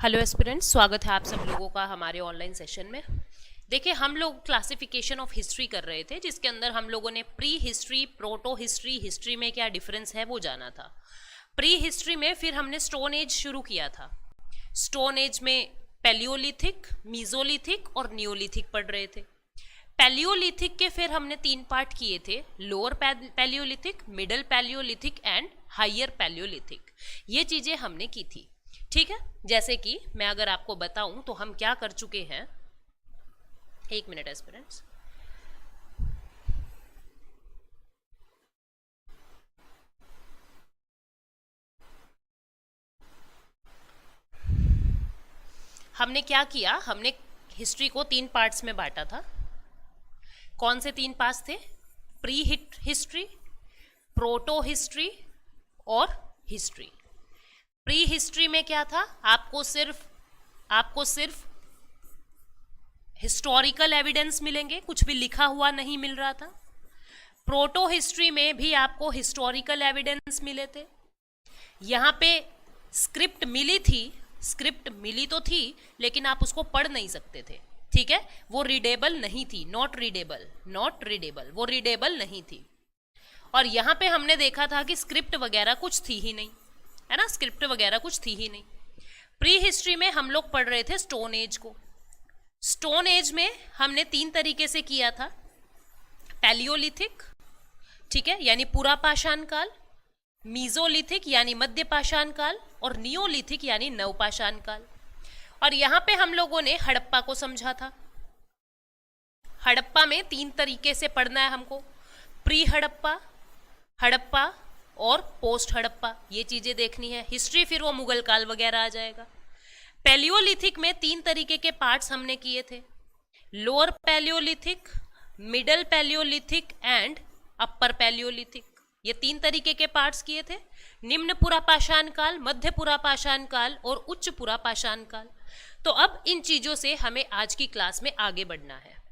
Hello aspirants, स्वागत है आप सब लोगों का हमारे ऑनलाइन सेशन में। देखिए, हम लोग क्लासिफिकेशन ऑफ हिस्ट्री कर रहे थे, जिसके अंदर हम लोगों ने pre history, proto history, history में क्या डिफरेंस है वो जाना था। प्री हिस्ट्री में फिर हमने स्टोन एज शुरू किया था। स्टोन एज में पैलियोलिथिक, मीजोलिथिक और नियोलिथिक पढ़ रहे थे। पैलियोलिथिक के फिर हमने 3 पार्ट किए थे, lower palaeolithic, middle palaeolithic and higher palaeolithic. ये चीजें हमने की थी, ठीक है। जैसे कि मैं अगर आपको बताऊं तो हम क्या कर चुके हैं, एक मिनट एस्पिरेंट्स। हमने क्या किया, हमने हिस्ट्री को 3 पार्ट्स में बांटा था। कौन से 3 पार्ट्स थे? प्री हिस्ट्री, प्रोटो हिस्ट्री और हिस्ट्री। प्री हिस्ट्री में क्या था, आपको सिर्फ हिस्टोरिकल एविडेंस मिलेंगे, कुछ भी लिखा हुआ नहीं मिल रहा था। प्रोटो हिस्ट्री में भी आपको हिस्टोरिकल एविडेंस मिले थे। यहाँ पे स्क्रिप्ट मिली तो थी, लेकिन आप उसको पढ़ नहीं सकते थे, ठीक है। वो रीडेबल नहीं थी, नॉट रीडेबल, वो रीडेबल नहीं थी। और यहाँ पे हमने देखा था कि स्क्रिप्ट वगैरह कुछ थी ही नहीं, है ना, स्क्रिप्ट वगैरह कुछ थी ही नहीं। प्री हिस्ट्री में हम लोग पढ़ रहे थे स्टोन एज को। स्टोन एज में हमने 3 तरीके से किया था। पैलियोलिथिक, ठीक है, यानी पूरा पाषाण काल, मीजोलिथिक यानी मध्य पाषाण काल और नियोलिथिक यानी नवपाषाण काल। और यहां पे हम लोगों ने हड़प्पा को समझा था। हड़प्पा में 3 तरीके से पढ़ना है हमको, प्री हड़प्पा, हड़प्पा और पोस्ट हड़प्पा, ये चीजें देखनी है। हिस्ट्री फिर वो मुगल काल वगैरह आ जाएगा। पैलियोलिथिक में 3 तरीके के पार्ट्स हमने किए थे, lower palaeolithic, middle palaeolithic and upper Palaeolithic. ये 3 तरीके के पार्ट्स किए थे, निम्न पुरापाषाण काल, मध्य पुरापाषाण काल और उच्च पुरापाषाण काल। तो अब इन चीजों से हमें आज की क्लास में आगे बढ़ना है,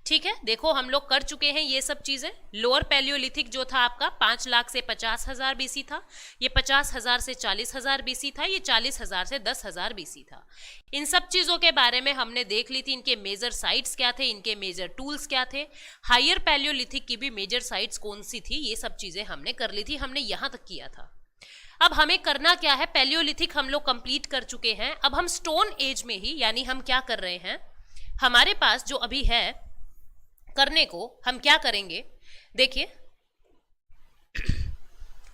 ठीक है। देखो, हम लोग कर चुके हैं ये सब चीजें। लोअर पैलियोलिथिक जो था आपका 5 लाख से 50,000 बीसी था, ये 50,000 से 40,000 बीसी था, ये 40,000 से 10,000 बीसी था। इन सब चीजों के बारे में हमने देख ली थी, इनके मेजर साइट्स क्या थे, इनके मेजर टूल्स क्या थे। हायर पैलियोलिथिक की भी मेजर साइट्स कौन सी थी, ये सब चीजें हमने कर ली थी, हमने यहां तक किया था। अब हमें करना क्या है, पैलियोलिथिक हम लोग कंप्लीट कर चुके हैं। अब हम स्टोन एज में ही, यानी हम क्या कर रहे हैं, हमारे पास जो अभी है करने को, हम क्या करेंगे, देखिए,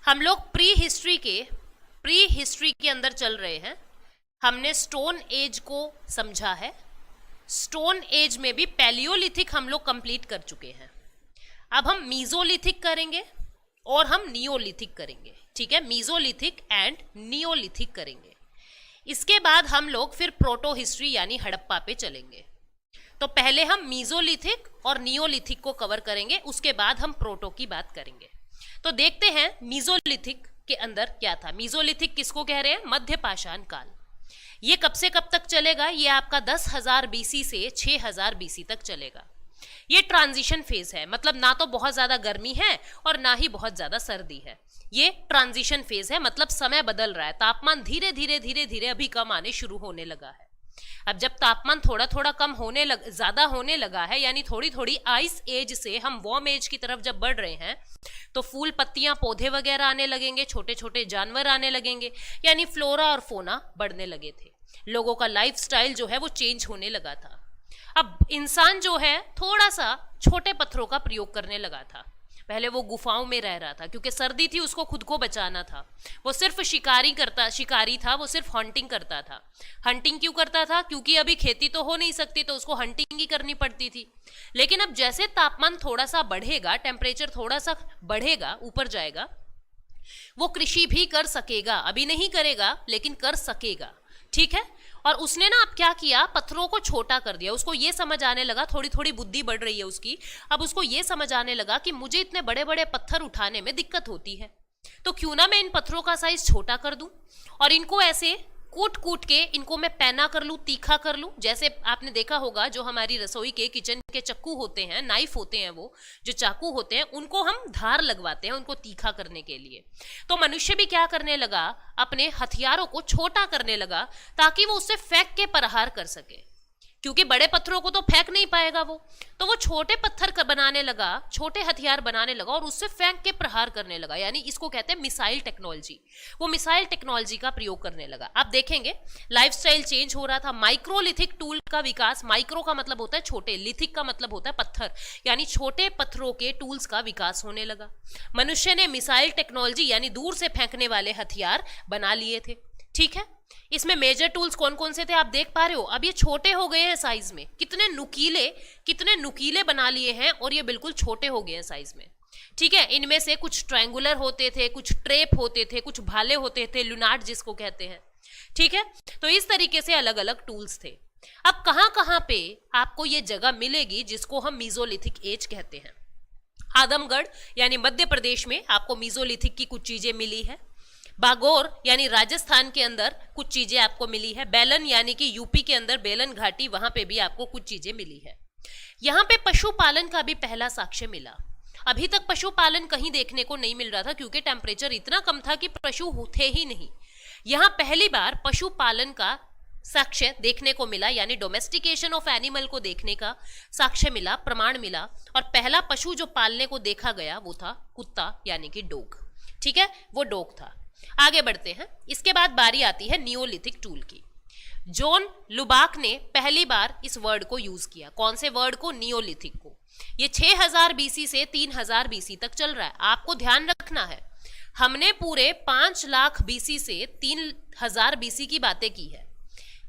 हम लोग प्री हिस्ट्री के अंदर चल रहे हैं। हमने स्टोन एज को समझा है। स्टोन एज में भी पैलियोलिथिक हम लोग कंप्लीट कर चुके हैं। अब हम मीजोलिथिक करेंगे और हम नियोलिथिक करेंगे, ठीक है, मीजोलिथिक एंड नियोलिथिक करेंगे। इसके बाद हम लोग फिर प्रोटो हिस्ट्री यानी हड़प्पा पे चलेंगे। तो पहले हम मीजोलिथिक और नियोलिथिक को कवर करेंगे, उसके बाद हम प्रोटो की बात करेंगे। तो देखते हैं मीजोलिथिक के अंदर क्या था। मीजोलिथिक किसको कह रहे हैं? मध्य पाषाण काल। ये कब से कब तक चलेगा? ये आपका 10,000 बीसी से 6,000 बीसी तक चलेगा। ये ट्रांजिशन फेज है, मतलब ना तो बहुत ज्यादा गर्मी है और ना ही बहुत ज्यादा सर्दी है। ये ट्रांजिशन फेज है, मतलब समय बदल रहा है, तापमान धीरे धीरे अभी कम आने शुरू होने लगा है। अब जब तापमान थोड़ा थोड़ा कम ज्यादा होने लगा है, यानी थोड़ी थोड़ी आइस एज से हम वार्म एज की तरफ जब बढ़ रहे हैं, तो फूल पत्तियां पौधे वगैरह आने लगेंगे, छोटे छोटे जानवर आने लगेंगे, यानी फ्लोरा और फोना बढ़ने लगे थे। लोगों का लाइफस्टाइल जो है वो चेंज होने लगा था। अब इंसान जो है थोड़ा सा छोटे पत्थरों का प्रयोग करने लगा था। पहले वो गुफाओं में रह रहा था, क्योंकि सर्दी थी, उसको खुद को बचाना था। वो सिर्फ शिकारी था, वो सिर्फ हंटिंग करता था। हंटिंग क्यों करता था? क्योंकि अभी खेती तो हो नहीं सकती, तो उसको हंटिंग ही करनी पड़ती थी। लेकिन अब जैसे तापमान थोड़ा सा बढ़ेगा, टेम्परेचर थोड़ा सा बढ़ेगा, ऊपर जाएगा, वो कृषि भी कर सकेगा। अभी नहीं करेगा, लेकिन कर सकेगा, ठीक है। और उसने ना अब क्या किया, पत्थरों को छोटा कर दिया। उसको ये समझ आने लगा, थोड़ी थोड़ी बुद्धि बढ़ रही है उसकी, अब उसको ये समझ आने लगा कि मुझे इतने बड़े बड़े पत्थर उठाने में दिक्कत होती है, तो क्यों ना मैं इन पत्थरों का साइज छोटा कर दूं और इनको ऐसे कूट कूट के इनको मैं पैना कर लूं, तीखा कर लूं। जैसे आपने देखा होगा जो हमारी रसोई के किचन के चाकू होते हैं, नाइफ होते हैं, वो जो चाकू होते हैं उनको हम धार लगवाते हैं उनको तीखा करने के लिए। तो मनुष्य भी क्या करने लगा, अपने हथियारों को छोटा करने लगा ताकि वो उससे फेंक के प्रहार कर सके, क्योंकि बड़े पत्थरों को तो फेंक नहीं पाएगा वो, तो वो छोटे पत्थर बनाने लगा, छोटे हथियार बनाने लगा और उससे फेंक के प्रहार करने लगा। यानी इसको कहते हैं मिसाइल टेक्नोलॉजी। वो मिसाइल टेक्नोलॉजी का प्रयोग करने लगा। आप देखेंगे लाइफस्टाइल चेंज हो रहा था, माइक्रोलिथिक टूल का विकास। माइक्रो का मतलब होता है छोटे, लिथिक का मतलब होता है पत्थर, यानी छोटे पत्थरों के टूल्स का विकास होने लगा। मनुष्य ने मिसाइल टेक्नोलॉजी यानी दूर से फेंकने वाले हथियार बना लिए थे। ठीक है, इसमें मेजर टूल्स कौन कौन से थे आप देख पा रहे हो। अब ये छोटे हो गए हैं साइज में, कितने नुकीले बना लिए हैं और ये बिल्कुल छोटे हो गए हैं साइज में। ठीक है, इनमें से कुछ ट्रायंगुलर होते थे, कुछ ट्रेप होते थे, कुछ भाले होते थे, लुनार्ड जिसको कहते हैं। ठीक है, तो इस तरीके से अलग अलग टूल्स थे। अब कहां कहां पे आपको ये जगह मिलेगी जिसको हम मीजोलिथिक एज कहते हैं। आदमगढ़ यानी मध्य प्रदेश में आपको मीजोलिथिक की कुछ चीजें मिली है। बागोर यानी राजस्थान के अंदर कुछ चीजें आपको मिली है। बेलन यानी कि यूपी के अंदर बेलन घाटी, वहां पे भी आपको कुछ चीजें मिली है। यहाँ पे पशुपालन का भी पहला साक्ष्य मिला। अभी तक पशुपालन कहीं देखने को नहीं मिल रहा था क्योंकि टेम्परेचर इतना कम था कि पशु थे ही नहीं। यहाँ पहली बार पशुपालन का साक्ष्य देखने को मिला, यानी डोमेस्टिकेशन ऑफ एनिमल को देखने का साक्ष्य मिला, प्रमाण मिला। और पहला पशु जो पालने को देखा गया वो था कुत्ता यानी कि डॉग। ठीक है, वो डॉग था। आगे बढ़ते हैं। इसके बाद बारी आती है नियोलिथिक टूल की। जॉन लुबाक ने पहली बार इस वर्ड को यूज किया। कौन से वर्ड को? नियोलिथिक को। ये 6000 बीसी से 3000 बीसी तक चल रहा है। आपको ध्यान रखना है, हमने पूरे 5 लाख बीसी से 3000 बीसी की बातें की है।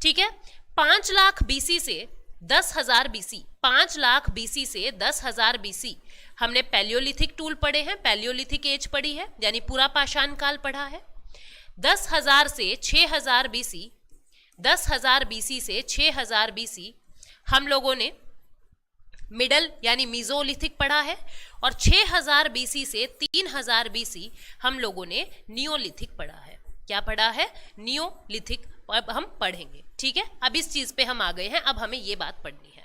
ठीक है, 5 लाख बीसी से 10,000 बीसी, 5 लाख बीसी से 10,000 बीसी हमने पैलियोलिथिक टूल पढ़े हैं, पैलियोलिथिक एज पढ़ी है, यानी पूरा पाषाण काल पढ़ा है। 10,000 से 6,000 बीसी, 10,000 बीसी से 6,000 बीसी हम लोगों ने मिडल यानी मीजोलिथिक पढ़ा है। और 6,000 बीसी से 3,000 बीसी हम लोगों ने नियोलिथिक पढ़ा है। क्या पढ़ा है? नियोलिथिक अब हम पढ़ेंगे। ठीक है, अब इस चीज पे हम आ गए हैं, अब हमें ये बात पढ़नी है।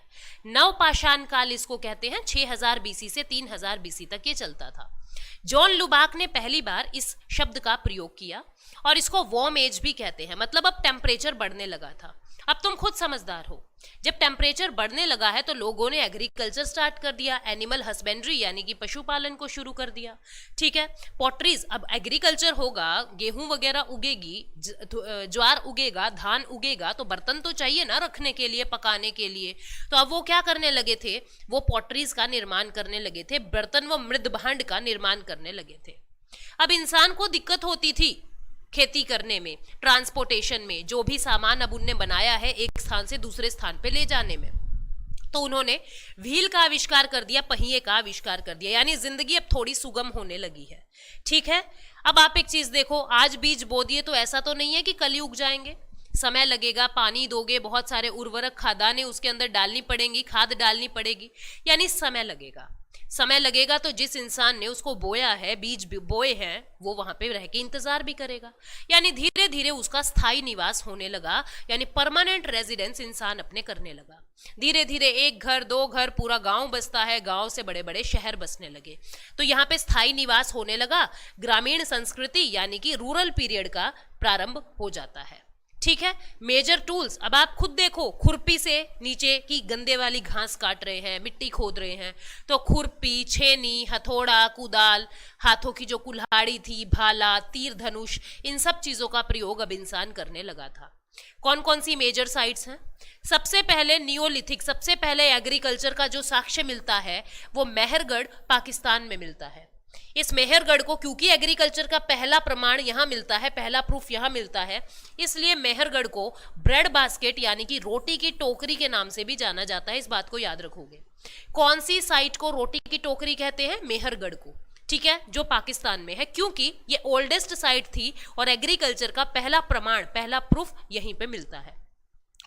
नवपाषाण काल इसको कहते हैं। 6,000 बीसी से 3,000 बीसी तक ये चलता था। जॉन लुबाक ने पहली बार इस शब्द का प्रयोग किया और इसको वार्म एज भी कहते हैं। मतलब अब टेम्परेचर बढ़ने लगा था। अब तुम खुद समझदार हो, जब टेम्परेचर बढ़ने लगा है तो लोगों ने एग्रीकल्चर स्टार्ट कर दिया, एनिमल हस्बेंड्री यानी कि पशुपालन को शुरू कर दिया। ठीक है, पॉटरीज, अब एग्रीकल्चर होगा, गेहूं वगैरह उगेगी, ज्वार उगेगा, धान उगेगा, तो बर्तन तो चाहिए ना रखने के लिए, पकाने के लिए। तो अब वो क्या करने लगे थे? वो पॉटरीज का निर्माण करने लगे थे, बर्तन व मृद भांड का निर्माण करने लगे थे। अब इंसान को दिक्कत होती थी खेती करने में, ट्रांसपोर्टेशन में, जो भी सामान अब उनने बनाया है एक स्थान से दूसरे स्थान पे ले जाने में, तो उन्होंने व्हील का आविष्कार कर दिया, पहिए का आविष्कार कर दिया, यानी जिंदगी अब थोड़ी सुगम होने लगी है। ठीक है, अब आप एक चीज देखो, आज बीज बो दिए तो ऐसा तो नहीं है कि कल ही उग जाएंगे, समय लगेगा, पानी दोगे, बहुत सारे उर्वरक खादाने उसके अंदर डालनी पड़ेंगी, खाद डालनी पड़ेगी, यानी समय लगेगा। समय लगेगा तो जिस इंसान ने उसको बोया है, बीज बोए हैं, वो वहां पे रह के इंतजार भी करेगा, यानी धीरे धीरे उसका स्थायी निवास होने लगा, यानी परमानेंट रेजिडेंस इंसान अपने करने लगा। धीरे धीरे 1 घर 2 घर पूरा गांव बसता है, गांव से बड़े बड़े शहर बसने लगे, तो यहाँ पे स्थायी निवास होने लगा। ग्रामीण संस्कृति यानी कि रूरल पीरियड का प्रारंभ हो जाता है। ठीक है, मेजर टूल्स, अब आप खुद देखो, खुरपी से नीचे की गंदे वाली घास काट रहे हैं, मिट्टी खोद रहे हैं, तो खुरपी, छेनी, हथौड़ा, कुदाल, हाथों की जो कुल्हाड़ी थी, भाला, तीर धनुष, इन सब चीजों का प्रयोग अब इंसान करने लगा था। कौन कौन सी मेजर साइट्स हैं? सबसे पहले नियोलिथिक, सबसे पहले एग्रीकल्चर का जो साक्ष्य मिलता है वो मेहरगढ़ पाकिस्तान में मिलता है। इस मेहरगढ़ को, क्योंकि एग्रीकल्चर का पहला प्रमाण यहां मिलता है, पहला प्रूफ यहां मिलता है, इसलिए मेहरगढ़ को ब्रेड बास्केट यानी कि रोटी की टोकरी के नाम से भी जाना जाता है। इस बात को याद रखोगे। कौन सी साइट को रोटी की टोकरी कहते हैं? मेहरगढ़ को। ठीक है, जो पाकिस्तान में है, क्योंकि ये ओल्डेस्ट साइट थी और एग्रीकल्चर का पहला प्रमाण, पहला प्रूफ यहीं पे मिलता है।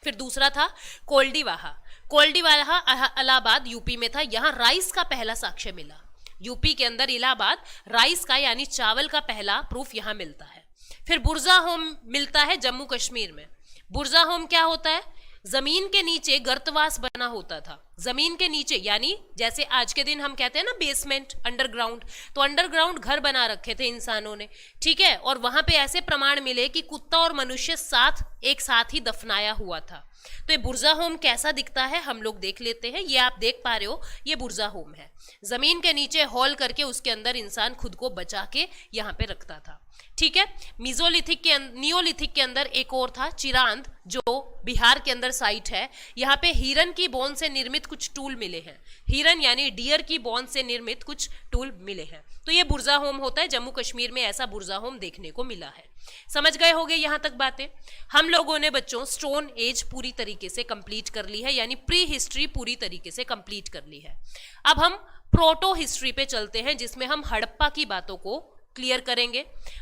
फिर दूसरा था कोल्डीवाहा। कोल्डीवाहा इलाहाबाद यूपी में था, यहां राइस का पहला साक्ष्य मिला। यूपी के अंदर इलाहाबाद राइस का यानी चावल का पहला प्रूफ यहां मिलता है। फिर बुर्जा होम मिलता है जम्मू कश्मीर में। बुर्जा होम क्या होता है? जमीन के नीचे गर्तवास बना होता था, जमीन के नीचे, यानी जैसे आज के दिन हम कहते हैं ना बेसमेंट, अंडरग्राउंड, तो अंडरग्राउंड घर बना रखे थे इंसानों ने, ठीक है। और वहां पे ऐसे प्रमाण मिले कि कुत्ता और मनुष्य एक साथ ही दफनाया हुआ था। तो ये बुर्जा होम कैसा दिखता है हम लोग देख लेते हैं। ये आप देख पा रहे हो, ये बुर्जा होम है। जमीन के नीचे हॉल करके उसके अंदर इंसान खुद को बचा के यहाँ पे रखता था, ठीक है। नियोलिथिक के अंदर एक और था चिरांद, जो बिहार के अंदर साइट है। यहाँ पे हिरन की बोन से निर्मित कुछ टूल मिले हैं, हिरन यानी डियर की बोन से निर्मित कुछ टूल मिले हैं। तो ये बुर्जा होम होता है, जम्मू कश्मीर में ऐसा बुर्जा होम देखने को मिला है। समझ गए होंगे यहाँ तक बातें। हम लोगों ने बच्चों स्टोन एज पूरी तरीके से कंप्लीट कर ली है, यानी प्री हिस्ट्री पूरी तरीके से कंप्लीट कर ली है। अब हम प्रोटो हिस्ट्री पे चलते हैं, जिसमें हम हड़प्पा की बातों को क्लियर करेंगे।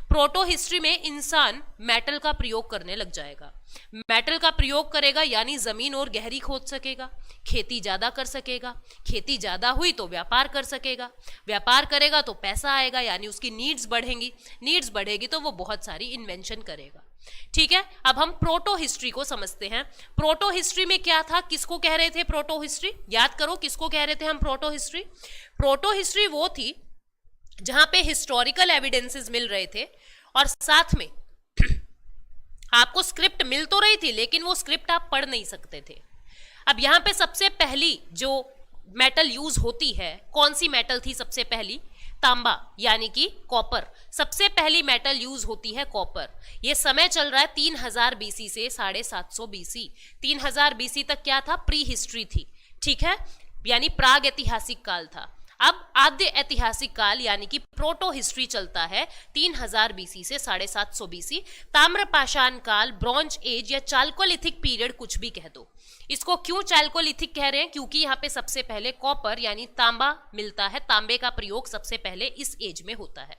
प्रोटो हिस्ट्री में इंसान मेटल का प्रयोग करने लग जाएगा। मेटल का प्रयोग करेगा यानी जमीन और गहरी खोद सकेगा, खेती ज्यादा कर सकेगा, खेती ज्यादा हुई तो व्यापार कर सकेगा, व्यापार करेगा तो पैसा आएगा, यानी उसकी नीड्स बढ़ेंगी, नीड्स बढ़ेगी तो वो बहुत सारी इन्वेंशन करेगा, ठीक है। अब हम प्रोटो हिस्ट्री को समझते हैं। प्रोटो हिस्ट्री में क्या था, किसको कह रहे थे प्रोटो हिस्ट्री? याद करो, किसको कह रहे थे हम प्रोटो हिस्ट्री? प्रोटो हिस्ट्री वो थी जहां पे हिस्टोरिकल एविडेंसेस मिल रहे थे और साथ में आपको स्क्रिप्ट मिल तो रही थी, लेकिन वो स्क्रिप्ट आप पढ़ नहीं सकते थे। अब यहाँ पे सबसे पहली जो मेटल यूज होती है, कौन सी मेटल थी सबसे पहली? तांबा, यानी कि कॉपर। सबसे पहली मेटल यूज होती है कॉपर। ये समय चल रहा है 3000 बीसी से 750 बीसी। 3000 बीसी तक क्या था? प्री हिस्ट्री थी, ठीक है, यानी प्राग ऐतिहासिक काल था। अब आद्य ऐतिहासिक काल यानी कि प्रोटो हिस्ट्री चलता है 3000 बीसी से 750 बीसी। ताम्रपाषाण काल, ब्रॉन्ज एज या चाल्कोलिथिक पीरियड, कुछ भी कह दो। इसको क्यों चाल्कोलिथिक कह रहे हैं? क्योंकि यहाँ पे सबसे पहले कॉपर यानी तांबा मिलता है, तांबे का प्रयोग सबसे पहले इस एज में होता है।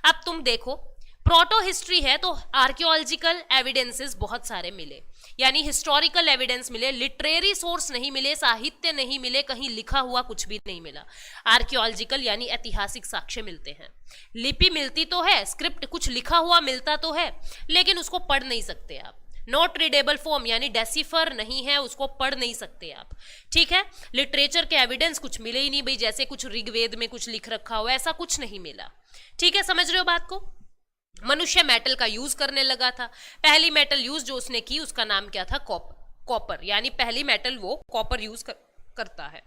अब तुम देखो, प्रोटो हिस्ट्री है तो आर्कियोलॉजिकल एविडेंसेस बहुत सारे मिले, यानी हिस्टोरिकल एविडेंस मिले, लिटरेरी सोर्स नहीं मिले, साहित्य नहीं मिले, कहीं लिखा हुआ कुछ भी नहीं मिला। आर्कियोलॉजिकल यानी ऐतिहासिक साक्ष्य मिलते हैं, लिपि मिलती तो है, स्क्रिप्ट कुछ लिखा हुआ मिलता तो है, लेकिन उसको पढ़ नहीं सकते आप। नॉट रीडेबल फॉर्म यानी डेसिफर नहीं है, उसको पढ़ नहीं सकते आप, ठीक है। लिटरेचर के एविडेंस कुछ मिले ही नहीं भाई, जैसे कुछ ऋग्वेद में कुछ लिख रखा हुआ, ऐसा कुछ नहीं मिला, ठीक है। समझ रहे हो बात को? मनुष्य मेटल का यूज करने लगा था। पहली मेटल यूज जो उसने की उसका नाम क्या था? कॉपर, यानी पहली मेटल वो कॉपर यूज करता है।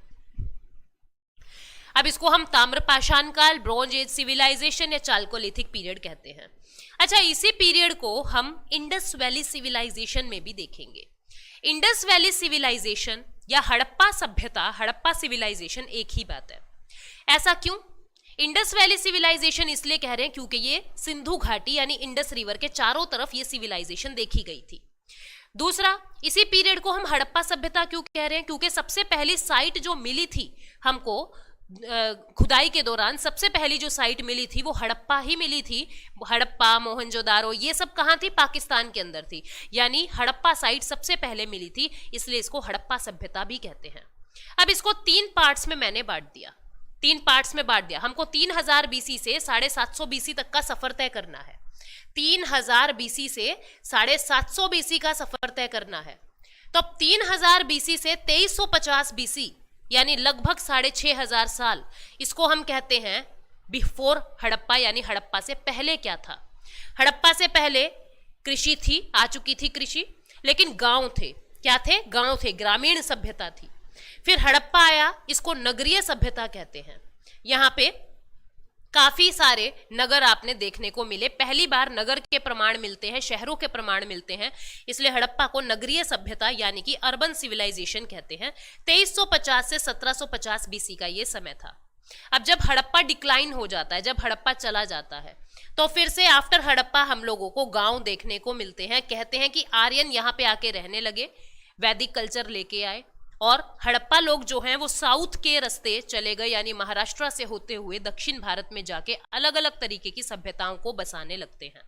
अब इसको हम ताम्रपाषाण काल, ब्रॉन्ज एज सिविलाइजेशन या चाल्कोलिथिक पीरियड कहते हैं। अच्छा, इसी पीरियड को हम इंडस वैली सिविलाइजेशन में भी देखेंगे। इंडस वैली सिविलाइजेशन या हड़प्पा सभ्यता, हड़प्पा सिविलाइजेशन एक ही बात है। ऐसा क्यों? इंडस वैली सिविलाइजेशन इसलिए कह रहे हैं क्योंकि ये सिंधु घाटी यानी इंडस रिवर के चारों तरफ ये सिविलाइजेशन देखी गई थी। दूसरा, इसी पीरियड को हम हड़प्पा सभ्यता क्यों कह रहे हैं? क्योंकि सबसे पहली साइट जो मिली थी हमको खुदाई के दौरान, सबसे पहली जो साइट मिली थी वो हड़प्पा ही मिली थी। हड़प्पा, मोहनजोदारो, ये सब कहाँ थी? पाकिस्तान के अंदर थी, यानी हड़प्पा साइट सबसे पहले मिली थी, इसलिए इसको हड़प्पा सभ्यता भी कहते हैं। अब इसको 3 पार्ट्स में मैंने बांट दिया, 3 पार्ट्स में बांट दिया। हमको 3000 बीसी से 750 बीसी तक का सफर तय करना है। 3000 बीसी से 750 बीसी का सफर तय करना है। तो अब 3000 बीसी से 2350 बीसी यानी लगभग 6500 साल, इसको हम कहते हैं बिफोर हड़प्पा, यानी हड़प्पा से पहले क्या था? हड़प्पा से पहले कृषि थी, आ चुकी थी कृषि, लेकिन गांव थे। क्या थे? गांव थे, ग्रामीण सभ्यता थी। फिर हड़प्पा आया, इसको नगरीय सभ्यता कहते हैं। यहाँ पे काफी सारे नगर आपने देखने को मिले, पहली बार नगर के प्रमाण मिलते हैं, शहरों के प्रमाण मिलते हैं, इसलिए हड़प्पा को नगरीय सभ्यता यानी कि अर्बन सिविलाइजेशन कहते हैं। 2350 से 1750 बीसी का ये समय था। अब जब हड़प्पा डिक्लाइन हो जाता है, जब हड़प्पा चला जाता है, तो फिर से आफ्टर हड़प्पा हम लोगों को गांव देखने को मिलते हैं। कहते हैं कि आर्यन यहाँ पे आके रहने लगे, वैदिक कल्चर लेके आए, और हड़प्पा लोग जो हैं वो साउथ के रास्ते चले गए, यानी महाराष्ट्र से होते हुए दक्षिण भारत में जाके अलग अलग तरीके की सभ्यताओं को बसाने लगते हैं,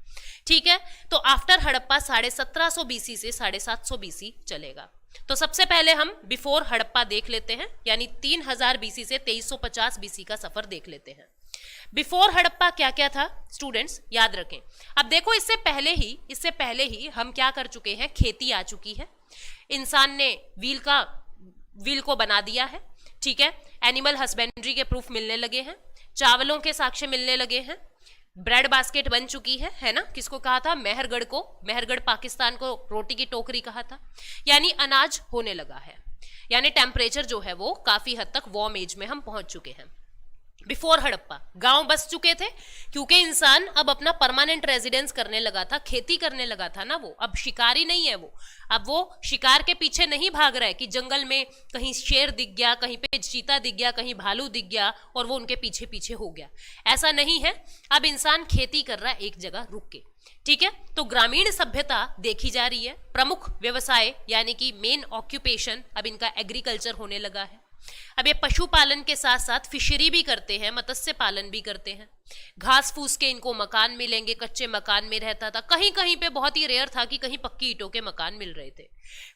ठीक है। तो आफ्टर हड़प्पा 1750 बीसी से 750 बीसी चलेगा। तो सबसे पहले हम बिफोर हड़प्पा देख लेते हैं, यानी 3000 बीसी से 2350 बीसी का सफर देख लेते हैं। बिफोर हड़प्पा क्या क्या था? स्टूडेंट्स याद रखें। अब देखो इससे पहले ही हम क्या कर चुके हैं, खेती आ चुकी है, इंसान ने व्हील को बना दिया है, ठीक है, एनिमल हस्बेंड्री के प्रूफ मिलने लगे हैं, चावलों के साक्ष्य मिलने लगे हैं, ब्रेड बास्केट बन चुकी है ना, किसको कहा था, मेहरगढ़ पाकिस्तान को रोटी की टोकरी कहा था, यानी अनाज होने लगा है, यानी टेम्परेचर जो है वो काफी हद तक वार्म एज में हम पहुंच चुके हैं। बिफोर हड़प्पा गांव बस चुके थे, क्योंकि इंसान अब अपना परमानेंट रेजिडेंस करने लगा था, खेती करने लगा था ना, वो अब शिकारी नहीं है, अब वो शिकार के पीछे नहीं भाग रहा है कि जंगल में कहीं शेर दिख गया, कहीं पे चीता दिख गया, कहीं भालू दिख गया और वो उनके पीछे पीछे हो गया, ऐसा नहीं है। अब इंसान खेती कर रहा है एक जगह रुक के, ठीक है। तो ग्रामीण सभ्यता देखी जा रही है, प्रमुख व्यवसाय यानी कि मेन ऑक्यूपेशन अब इनका एग्रीकल्चर होने लगा है। अब ये पशुपालन के साथ साथ फिशरी भी करते हैं, मत्स्य पालन भी करते हैं, घास फूस के इनको मकान मिलेंगे, कच्चे मकान में रहता था, कहीं कहीं पे बहुत ही रेयर था कि कहीं पक्की ईंटों के मकान मिल रहे थे।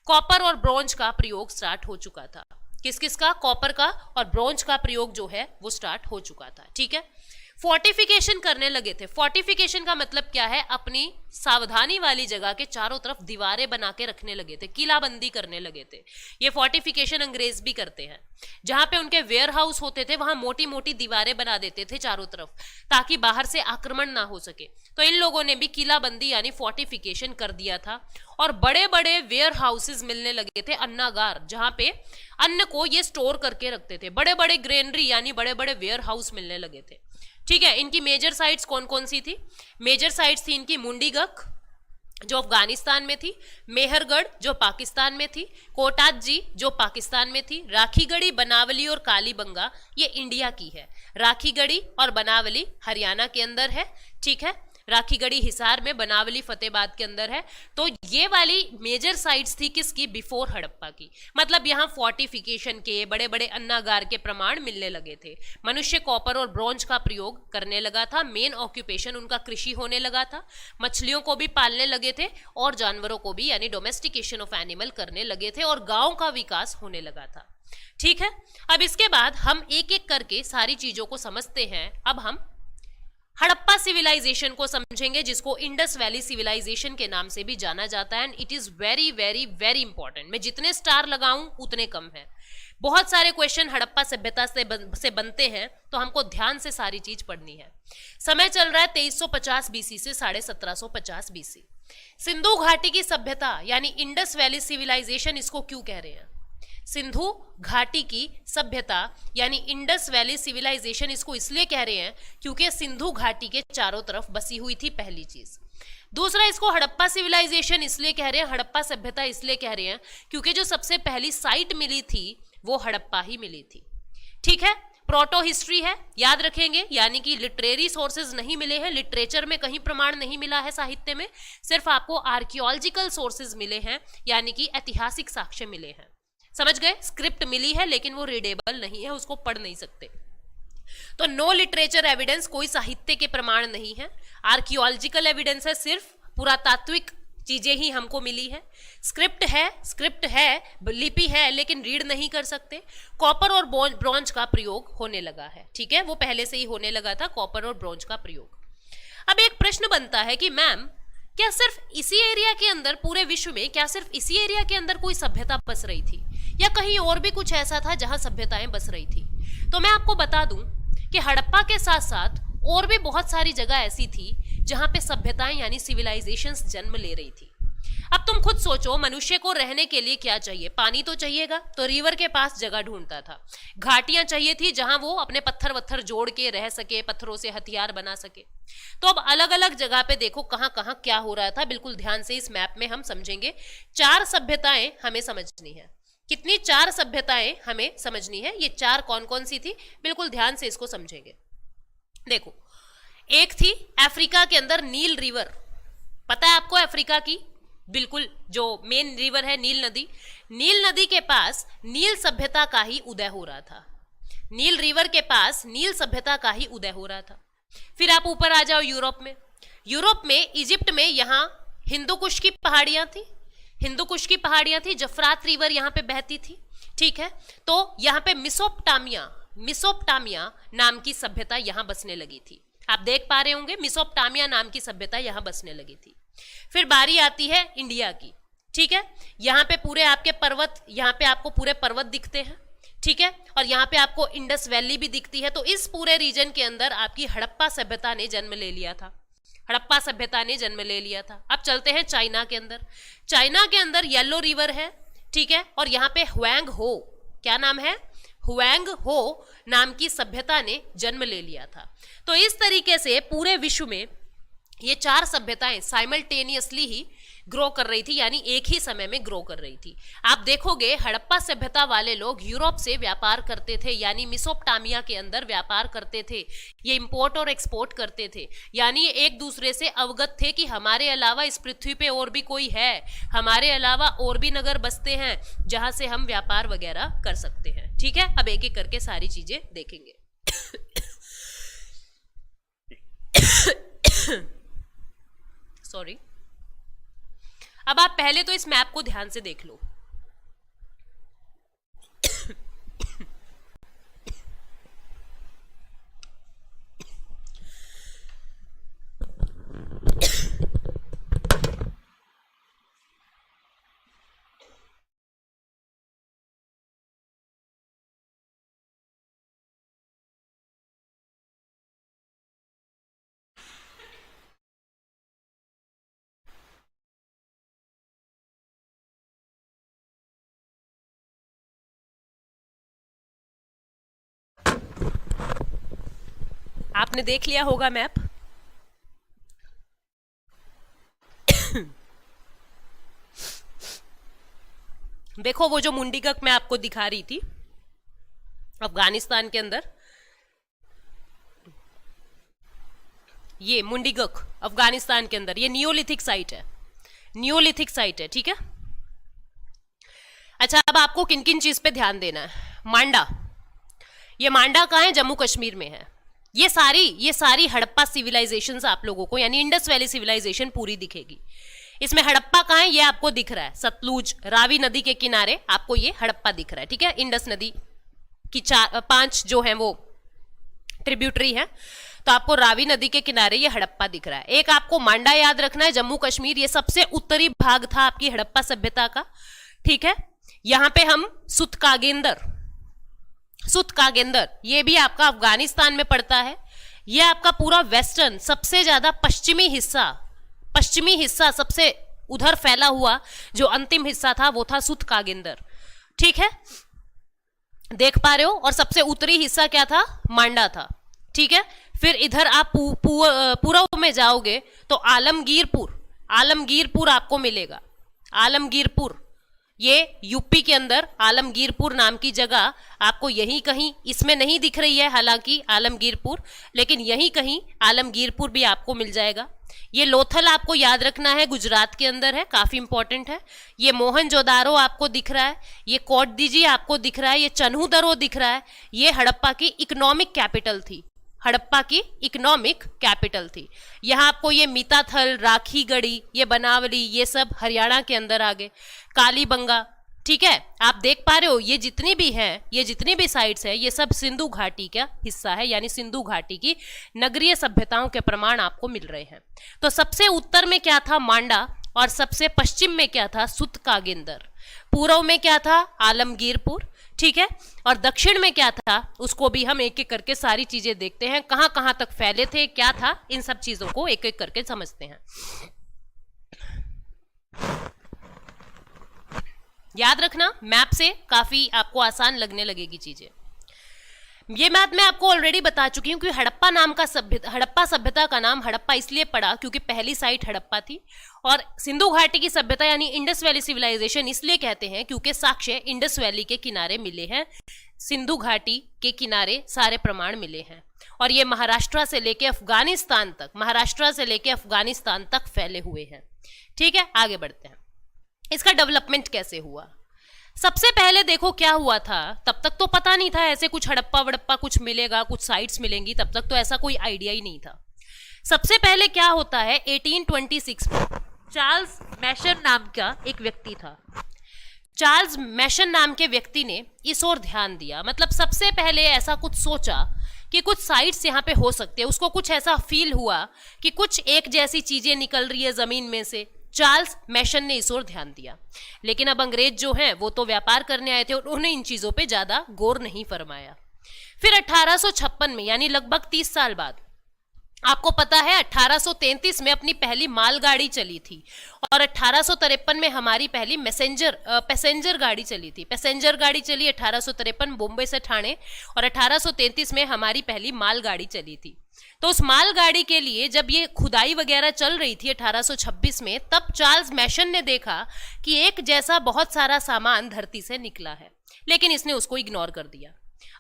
कॉपर और ब्रोंज का प्रयोग स्टार्ट हो चुका था, किस का, कॉपर का और ब्रोंज का प्रयोग जो है वो स्टार्ट हो चुका था, ठीक है। फोर्टिफिकेशन करने लगे थे, फोर्टिफिकेशन का मतलब क्या है, अपनी सावधानी वाली जगह के चारों तरफ दीवारें बना के रखने लगे थे, किलाबंदी करने लगे थे। ये फोर्टिफिकेशन अंग्रेज भी करते हैं, जहां पे उनके वेयर हाउस होते थे वहां मोटी मोटी दीवारें बना देते थे चारों तरफ, ताकि बाहर से आक्रमण ना हो सके। तो इन लोगों ने भी किलाबंदी यानी फोर्टिफिकेशन कर दिया था, और बड़े बड़े वेयर हाउसेज मिलने लगे थे, अन्नागार, जहां पे अन्न को ये स्टोर करके रखते थे, बड़े बड़े ग्रेनरी यानी बड़े बड़े वेयर हाउस मिलने लगे थे, ठीक है। इनकी मेजर साइट्स कौन कौन सी थी, मेजर साइट्स थी इनकी मुंडीगख जो अफगानिस्तान में थी, मेहरगढ़ जो पाकिस्तान में थी, कोटाजी जो पाकिस्तान में थी, राखीगढ़ी, बनावली और कालीबंगा ये इंडिया की है, राखीगढ़ी और बनावली हरियाणा के अंदर है, ठीक है, राखीगढ़ी हिसार में, बनावली फतेहाबाद के अंदर है। तो ये वाली मेजर साइट्स थी किसकी, बिफोर हड़प्पा की, मतलब यहाँ फोर्टिफिकेशन के बड़े बड़े अन्नागार के प्रमाण मिलने लगे थे, मनुष्य कॉपर और ब्रोंज का प्रयोग करने लगा था, मेन ऑक्यूपेशन उनका कृषि होने लगा था, मछलियों को भी पालने लगे थे और जानवरों को भी यानी डोमेस्टिकेशन ऑफ एनिमल करने लगे थे, और गाँव का विकास होने लगा था, ठीक है। अब इसके बाद हम एक एक करके सारी चीजों को समझते हैं। अब हम हड़प्पा सिविलाइजेशन को समझेंगे, जिसको इंडस वैली सिविलाइजेशन के नाम से भी जाना जाता है, and it is very very very important. मैं जितने स्टार लगाऊं उतने कम है, बहुत सारे क्वेश्चन हड़प्पा सभ्यता से बनते हैं, तो हमको ध्यान से सारी चीज पढ़नी है। समय चल रहा है 2350 बीसी से 1750 बीसी। सिंधु घाटी की सभ्यता यानी इंडस वैली सिविलाइजेशन, इसको क्यों कह रहे हैं, सिंधु घाटी की सभ्यता यानी इंडस वैली सिविलाइजेशन इसको इसलिए कह रहे हैं क्योंकि सिंधु घाटी के चारों तरफ बसी हुई थी, पहली चीज। दूसरा, इसको हड़प्पा सिविलाइजेशन इसलिए कह रहे हैं, हड़प्पा सभ्यता इसलिए कह रहे हैं क्योंकि जो सबसे पहली साइट मिली थी वो हड़प्पा ही मिली थी, ठीक है। प्रोटो हिस्ट्री है, याद रखेंगे, यानी कि लिटरेरी सोर्सेज नहीं मिले हैं, लिटरेचर में कहीं प्रमाण नहीं मिला है, साहित्य में सिर्फ आपको आर्कियोलॉजिकल सोर्सेज मिले हैं, यानी कि ऐतिहासिक साक्ष्य मिले हैं, समझ गए। स्क्रिप्ट मिली है लेकिन वो रीडेबल नहीं है, उसको पढ़ नहीं सकते। तो नो लिटरेचर एविडेंस, कोई साहित्य के प्रमाण नहीं है, आर्कियोलॉजिकल एविडेंस है, सिर्फ पुरातात्विक चीजें ही हमको मिली है। स्क्रिप्ट है, लिपि है, लेकिन रीड नहीं कर सकते। कॉपर और ब्रोंज का प्रयोग होने लगा है, ठीक है, वो पहले से ही होने लगा था, कॉपर और ब्रोंज का प्रयोग। अब एक प्रश्न बनता है कि मैम क्या सिर्फ इसी एरिया के अंदर, पूरे विश्व में क्या सिर्फ इसी एरिया के अंदर कोई सभ्यता बस रही थी, या कहीं और भी कुछ ऐसा था जहां सभ्यताएं बस रही थी? तो मैं आपको बता दूं कि हड़प्पा के साथ साथ और भी बहुत सारी जगह ऐसी थी जहां पे सभ्यताएं यानी सिविलाइजेशंस जन्म ले रही थी। अब तुम खुद सोचो, मनुष्य को रहने के लिए क्या चाहिए, पानी तो चाहिएगा, तो रिवर के पास जगह ढूंढता था, घाटियां चाहिए थी जहां वो अपने पत्थर वत्थर जोड़ के रह सके, पत्थरों से हथियार बना सके। तो अब अलग अलग जगह पे देखो कहां कहां क्या हो रहा था, बिल्कुल ध्यान से इस मैप में हम समझेंगे। 4 सभ्यताएं हमें समझनी है, कितनी? 4 सभ्यताएं हमें समझनी है। ये 4 कौन कौन सी थी, बिल्कुल ध्यान से इसको समझेंगे। देखो, एक थी अफ्रीका के अंदर नील रिवर, पता है आपको अफ्रीका की, बिल्कुल जो मेन रिवर है नील नदी, नील नदी के पास नील सभ्यता का ही उदय हो रहा था, नील रिवर के पास नील सभ्यता का ही उदय हो रहा था। फिर आप ऊपर आ जाओ यूरोप में, यूरोप में इजिप्ट में यहाँ हिंदू कुश की पहाड़ियां थी, हिंदू कुश की पहाड़ियां थी, जफरात रिवर यहाँ पे बहती थी, ठीक है। तो यहाँ पे मिसोपोटामिया नाम की सभ्यता यहाँ बसने लगी थी। आप देख पा रहे होंगे मेसोपोटामिया नाम की सभ्यता यहां बसने लगी थी। फिर बारी आती है इंडिया की, ठीक है। यहाँ पे पूरे आपके पर्वत, यहाँ पे आपको पूरे पर्वत दिखते हैं, ठीक है, और यहाँ पे आपको इंडस वैली भी दिखती है। तो इस पूरे रीजन के अंदर आपकी हड़प्पा सभ्यता ने जन्म ले लिया था, हड़प्पा सभ्यता ने जन्म ले लिया था। अब चलते हैं चाइना के अंदर। चाइना के अंदर येलो रिवर है, ठीक है, और यहाँ पे हुआंग हो, क्या नाम है, हुआंग हो नाम की सभ्यता ने जन्म ले लिया था। तो इस तरीके से पूरे विश्व में ये चार सभ्यताएं साइमल्टेनियसली ही ग्रो कर रही थी, यानी एक ही समय में ग्रो कर रही थी। आप देखोगे हड़प्पा सभ्यता वाले लोग यूरोप से व्यापार करते थे, यानी मेसोपोटामिया के अंदर व्यापार करते थे। ये इंपोर्ट और एक्सपोर्ट करते थे, यानी एक दूसरे से अवगत थे कि हमारे अलावा इस पृथ्वी पे और भी कोई है, हमारे अलावा और भी नगर बसते हैं जहां से हम व्यापार वगैरह कर सकते हैं, ठीक है। अब एक एक करके सारी चीजें देखेंगे। सॉरी। अब आप पहले तो इस मैप को ध्यान से देख लो। आपने देख लिया होगा मैप। देखो वो जो मुंडीगक मैं आपको दिखा रही थी अफगानिस्तान के अंदर, ये मुंडीगक अफगानिस्तान के अंदर, ये नियोलिथिक साइट है, नियोलिथिक साइट है, ठीक है। अच्छा, अब आपको किन किन चीज पे ध्यान देना है। मांडा, ये मांडा कहाँ है, जम्मू कश्मीर में है। ये सारी हड़प्पा सिविलाइजेशंस आप लोगों को, यानी इंडस वैली सिविलाइजेशन पूरी दिखेगी। इसमें हड़प्पा कहाँ है, ये आपको दिख रहा है, सतलुज रावी नदी के किनारे आपको ये हड़प्पा दिख रहा है, ठीक है। इंडस नदी की 5 जो है वो ट्रिब्यूटरी है, तो आपको रावी नदी के किनारे ये हड़प्पा दिख रहा है। एक आपको मांडा याद रखना है, जम्मू कश्मीर, ये सबसे उत्तरी भाग था आपकी हड़प्पा सभ्यता का, ठीक है। यहां पे हम सुतकागेंदर, ये भी आपका अफगानिस्तान में पड़ता है। ये आपका पूरा वेस्टर्न, सबसे ज्यादा पश्चिमी हिस्सा सबसे उधर फैला हुआ जो अंतिम हिस्सा था वो था सुतकागेंदर, ठीक है, देख पा रहे हो। और सबसे उत्तरी हिस्सा क्या था, मांडा था, ठीक है। फिर इधर आप पूर्व में जाओगे तो आलमगीरपुर आपको मिलेगा। आलमगीरपुर, ये यूपी के अंदर आलमगीरपुर नाम की जगह आपको यहीं कहीं, इसमें नहीं दिख रही है हालांकि आलमगीरपुर, लेकिन यहीं कहीं आलमगीरपुर भी आपको मिल जाएगा। ये लोथल आपको याद रखना है, गुजरात के अंदर है, काफी इंपॉर्टेंट है। ये मोहनजोदारो आपको दिख रहा है, ये कोटदीजी आपको दिख रहा है, ये चन्हूदरो दिख रहा है। ये हड़प्पा की इकोनॉमिक कैपिटल थी, हड़प्पा की इकोनॉमिक कैपिटल थी। यहाँ आपको ये मीताथल, राखीगढ़ी, ये बनावली, ये सब हरियाणा के अंदर आ गए। कालीबंगा, ठीक है, आप देख पा रहे हो ये जितनी भी हैं, ये जितनी भी साइट्स है, ये सब सिंधु घाटी का हिस्सा है, यानी सिंधु घाटी की नगरीय सभ्यताओं के प्रमाण आपको मिल रहे हैं। तो सबसे उत्तर में क्या था, मांडा, और सबसे पश्चिम में क्या था, सुतकागेंदर। पूर्व में क्या था, आलमगीरपुर, ठीक है, और दक्षिण में क्या था, उसको भी हम एक एक करके सारी चीजें देखते हैं, कहां कहां तक फैले थे, क्या था, इन सब चीजों को एक एक करके समझते हैं। याद रखना, मैप से काफी आपको आसान लगने लगेगी चीजें। ये बात मैं आपको ऑलरेडी बता चुकी हूँ कि हड़प्पा सभ्यता का नाम हड़प्पा इसलिए पड़ा क्योंकि पहली साइट हड़प्पा थी, और सिंधु घाटी की सभ्यता यानी इंडस वैली सिविलाइजेशन इसलिए कहते हैं क्योंकि साक्ष्य इंडस वैली के किनारे मिले हैं, सिंधु घाटी के किनारे सारे प्रमाण मिले हैं, और ये महाराष्ट्र से लेके अफगानिस्तान तक फैले हुए हैं, ठीक है। आगे बढ़ते हैं, इसका डेवलपमेंट कैसे हुआ। सबसे पहले देखो क्या हुआ था, तब तक तो पता नहीं था ऐसे कुछ हड़प्पा वड़प्पा कुछ मिलेगा, कुछ साइट्स मिलेंगी, तब तक तो ऐसा कोई आइडिया ही नहीं था। सबसे पहले क्या होता है, 1826 में चार्ल्स मैशन नाम का एक व्यक्ति था। चार्ल्स मैशन नाम के व्यक्ति ने इस ओर ध्यान दिया, मतलब सबसे पहले ऐसा कुछ सोचा कि कुछ साइट्स यहाँ पे हो सकते हैं, उसको कुछ ऐसा फील हुआ कि कुछ एक जैसी चीजें निकल रही है जमीन में से। चार्ल्स मैशन ने इस ओर ध्यान दिया, लेकिन अब अंग्रेज जो हैं वो तो व्यापार करने आए थे और उन्होंने इन चीजों पे ज्यादा गौर नहीं फरमाया। फिर 1856 में, यानी लगभग 30 साल बाद, आपको पता है 1833 में अपनी पहली मालगाड़ी चली थी और 1853 में हमारी पहली पैसेंजर गाड़ी चली थी। पैसेंजर गाड़ी चली 1853 बॉम्बे से ठाणे, और 1833 में हमारी पहली मालगाड़ी चली थी। तो उस मालगाड़ी के लिए जब ये खुदाई वगैरह चल रही थी 1826 में, तब चार्ल्स मैशन ने देखा कि एक जैसा बहुत सारा सामान धरती से निकला है, लेकिन इसने उसको इग्नोर कर दिया।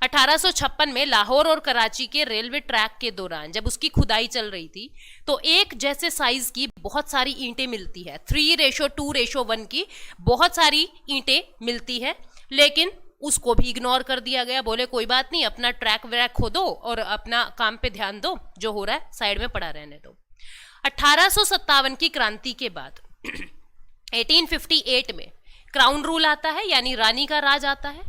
1856 में लाहौर और कराची के रेलवे ट्रैक के दौरान जब उसकी खुदाई चल रही थी, तो एक जैसे साइज की बहुत सारी ईंटें मिलती है, 3:2:1 की बहुत सारी ईंटें मिलती है, लेकिन उसको भी इग्नोर कर दिया गया। बोले कोई बात नहीं, अपना ट्रैक व्रैक खोदो और अपना काम पे ध्यान दो, जो हो रहा है साइड में पड़ा रहने दो। 1857 की क्रांति के बाद 1858 में क्राउन रूल आता है, यानी रानी का राज आता है।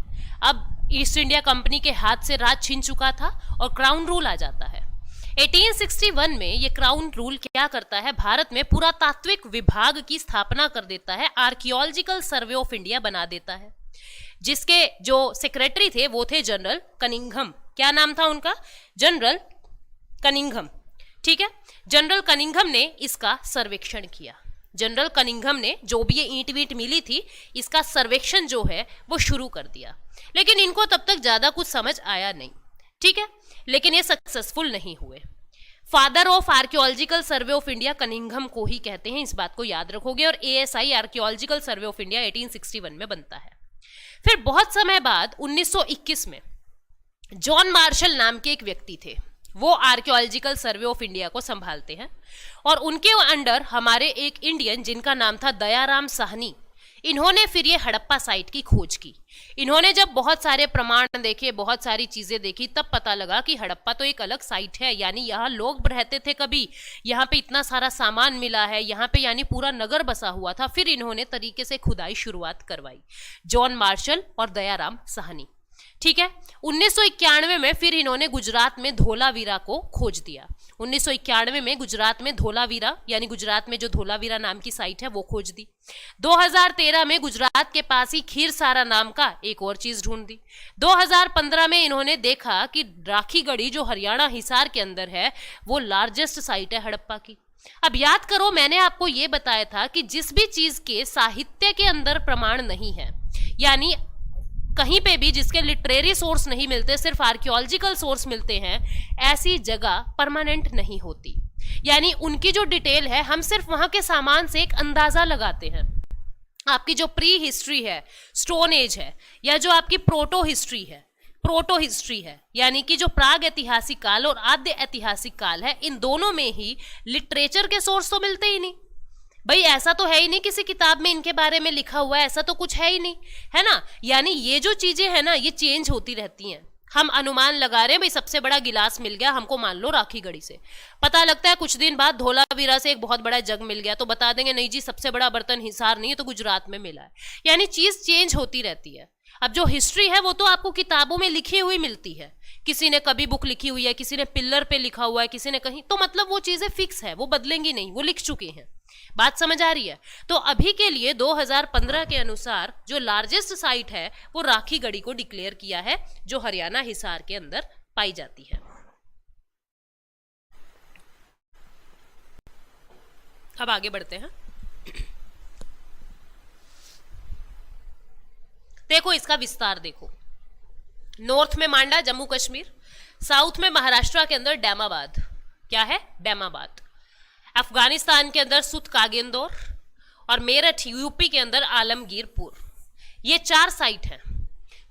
अब ईस्ट इंडिया कंपनी के हाथ से राज छीन चुका था और क्राउन रूल आ जाता है। 1861 में ये क्राउन रूल क्या करता है, भारत में पुरातात्विक विभाग की स्थापना कर देता है, आर्कियोलॉजिकल सर्वे ऑफ इंडिया बना देता है, जिसके जो सेक्रेटरी थे वो थे जनरल कनिंघम। क्या नाम था उनका? General Cunningham. ठीक है, जनरल कनिंघम ने इसका सर्वेक्षण किया। जनरल कनिंघम ने जो भी ये ईंट वीट मिली थी, इसका सर्वेक्षण जो है वो शुरू कर दिया, लेकिन इनको तब तक ज्यादा कुछ समझ आया नहीं। ठीक है, लेकिन ये सक्सेसफुल नहीं हुए। Father of archaeological survey of India Cunningham को ही कहते हैं, इस बात को याद रखोगे। और ASI archaeological survey of India 1861 में बनता है। फिर बहुत समय बाद 1921 में जॉन मार्शल नाम के एक व्यक्ति थे, वो आर्कियोलॉजिकल सर्वे ऑफ इंडिया को संभालते हैं, और उनके अंडर हमारे एक इंडियन जिनका नाम था दयाराम साहनी, इन्होंने फिर ये हड़प्पा साइट की खोज की। इन्होंने जब बहुत सारे प्रमाण देखे, बहुत सारी चीजें देखी, तब पता लगा कि हड़प्पा तो एक अलग साइट है, यानी यहाँ लोग रहते थे कभी, यहाँ पे इतना सारा सामान मिला है, यहाँ पे यानी पूरा नगर बसा हुआ था। फिर इन्होंने तरीके से खुदाई शुरुआत करवाई, जॉन मार्शल और दयाराम साहनी। ठीक है, 1991 में फिर इन्होंने गुजरात में धोलावीरा को खोज दिया। 1991 में गुजरात में धोलावीरा, यानी गुजरात में जो धोलावीरा नाम की साइट है वो खोज दी। 2013 में गुजरात के पास ही खीरसारा नाम का एक और चीज ढूंढ दी। 2015 में इन्होंने देखा कि राखीगढ़ी जो हरियाणा हिसार के अंदर है, वो लार्जेस्ट साइट है हड़प्पा की। अब याद करो, मैंने आपको ये बताया था कि जिस भी चीज के साहित्य के अंदर प्रमाण नहीं है, यानी कहीं पे भी जिसके लिटरेरी सोर्स नहीं मिलते, सिर्फ आर्कियोलॉजिकल सोर्स मिलते हैं, ऐसी जगह परमानेंट नहीं होती। यानी उनकी जो डिटेल है, हम सिर्फ वहां के सामान से एक अंदाजा लगाते हैं। आपकी जो प्री हिस्ट्री है, स्टोन एज है, या जो आपकी प्रोटो हिस्ट्री है, यानी कि जो प्राग ऐतिहासिक काल और आद्य ऐतिहासिक काल है, इन दोनों में ही लिटरेचर के सोर्स तो मिलते ही नहीं। भाई ऐसा तो है ही नहीं किसी किताब में इनके बारे में लिखा हुआ है, ऐसा तो कुछ है ही नहीं, है ना। यानी ये जो चीजें है ना, ये चेंज होती रहती हैं। हम अनुमान लगा रहे हैं, भाई सबसे बड़ा गिलास मिल गया हमको, मान लो राखीगढ़ी से, पता लगता है कुछ दिन बाद धोलावीरा से एक बहुत बड़ा जग मिल गया, तो बता देंगे नहीं जी सबसे बड़ा बर्तन हिसार नहीं है, तो गुजरात में मिला है। यानी चीज चेंज होती रहती है। अब जो हिस्ट्री है वो तो आपको किताबों में लिखी हुई मिलती है, किसी ने कभी बुक लिखी हुई है, किसी ने पिल्लर पे लिखा हुआ है, किसी ने कहीं, तो मतलब वो चीजें फिक्स है, वो बदलेंगी नहीं, वो लिख चुके हैं। बात समझ आ रही है? तो अभी के लिए 2015 के अनुसार जो लार्जेस्ट साइट है वो राखीगढ़ी को डिक्लेयर किया है, जो हरियाणा हिसार के अंदर पाई जाती है। अब आगे बढ़ते हैं। देखो इसका विस्तार देखो, नॉर्थ में मांडा जम्मू कश्मीर, साउथ में महाराष्ट्र के अंदर डैमाबाद, क्या है डैमाबाद, अफगानिस्तान के अंदर सुत कागेंदौर, और मेरठ यूपी के अंदर आलमगीरपुर। ये 4 साइट हैं।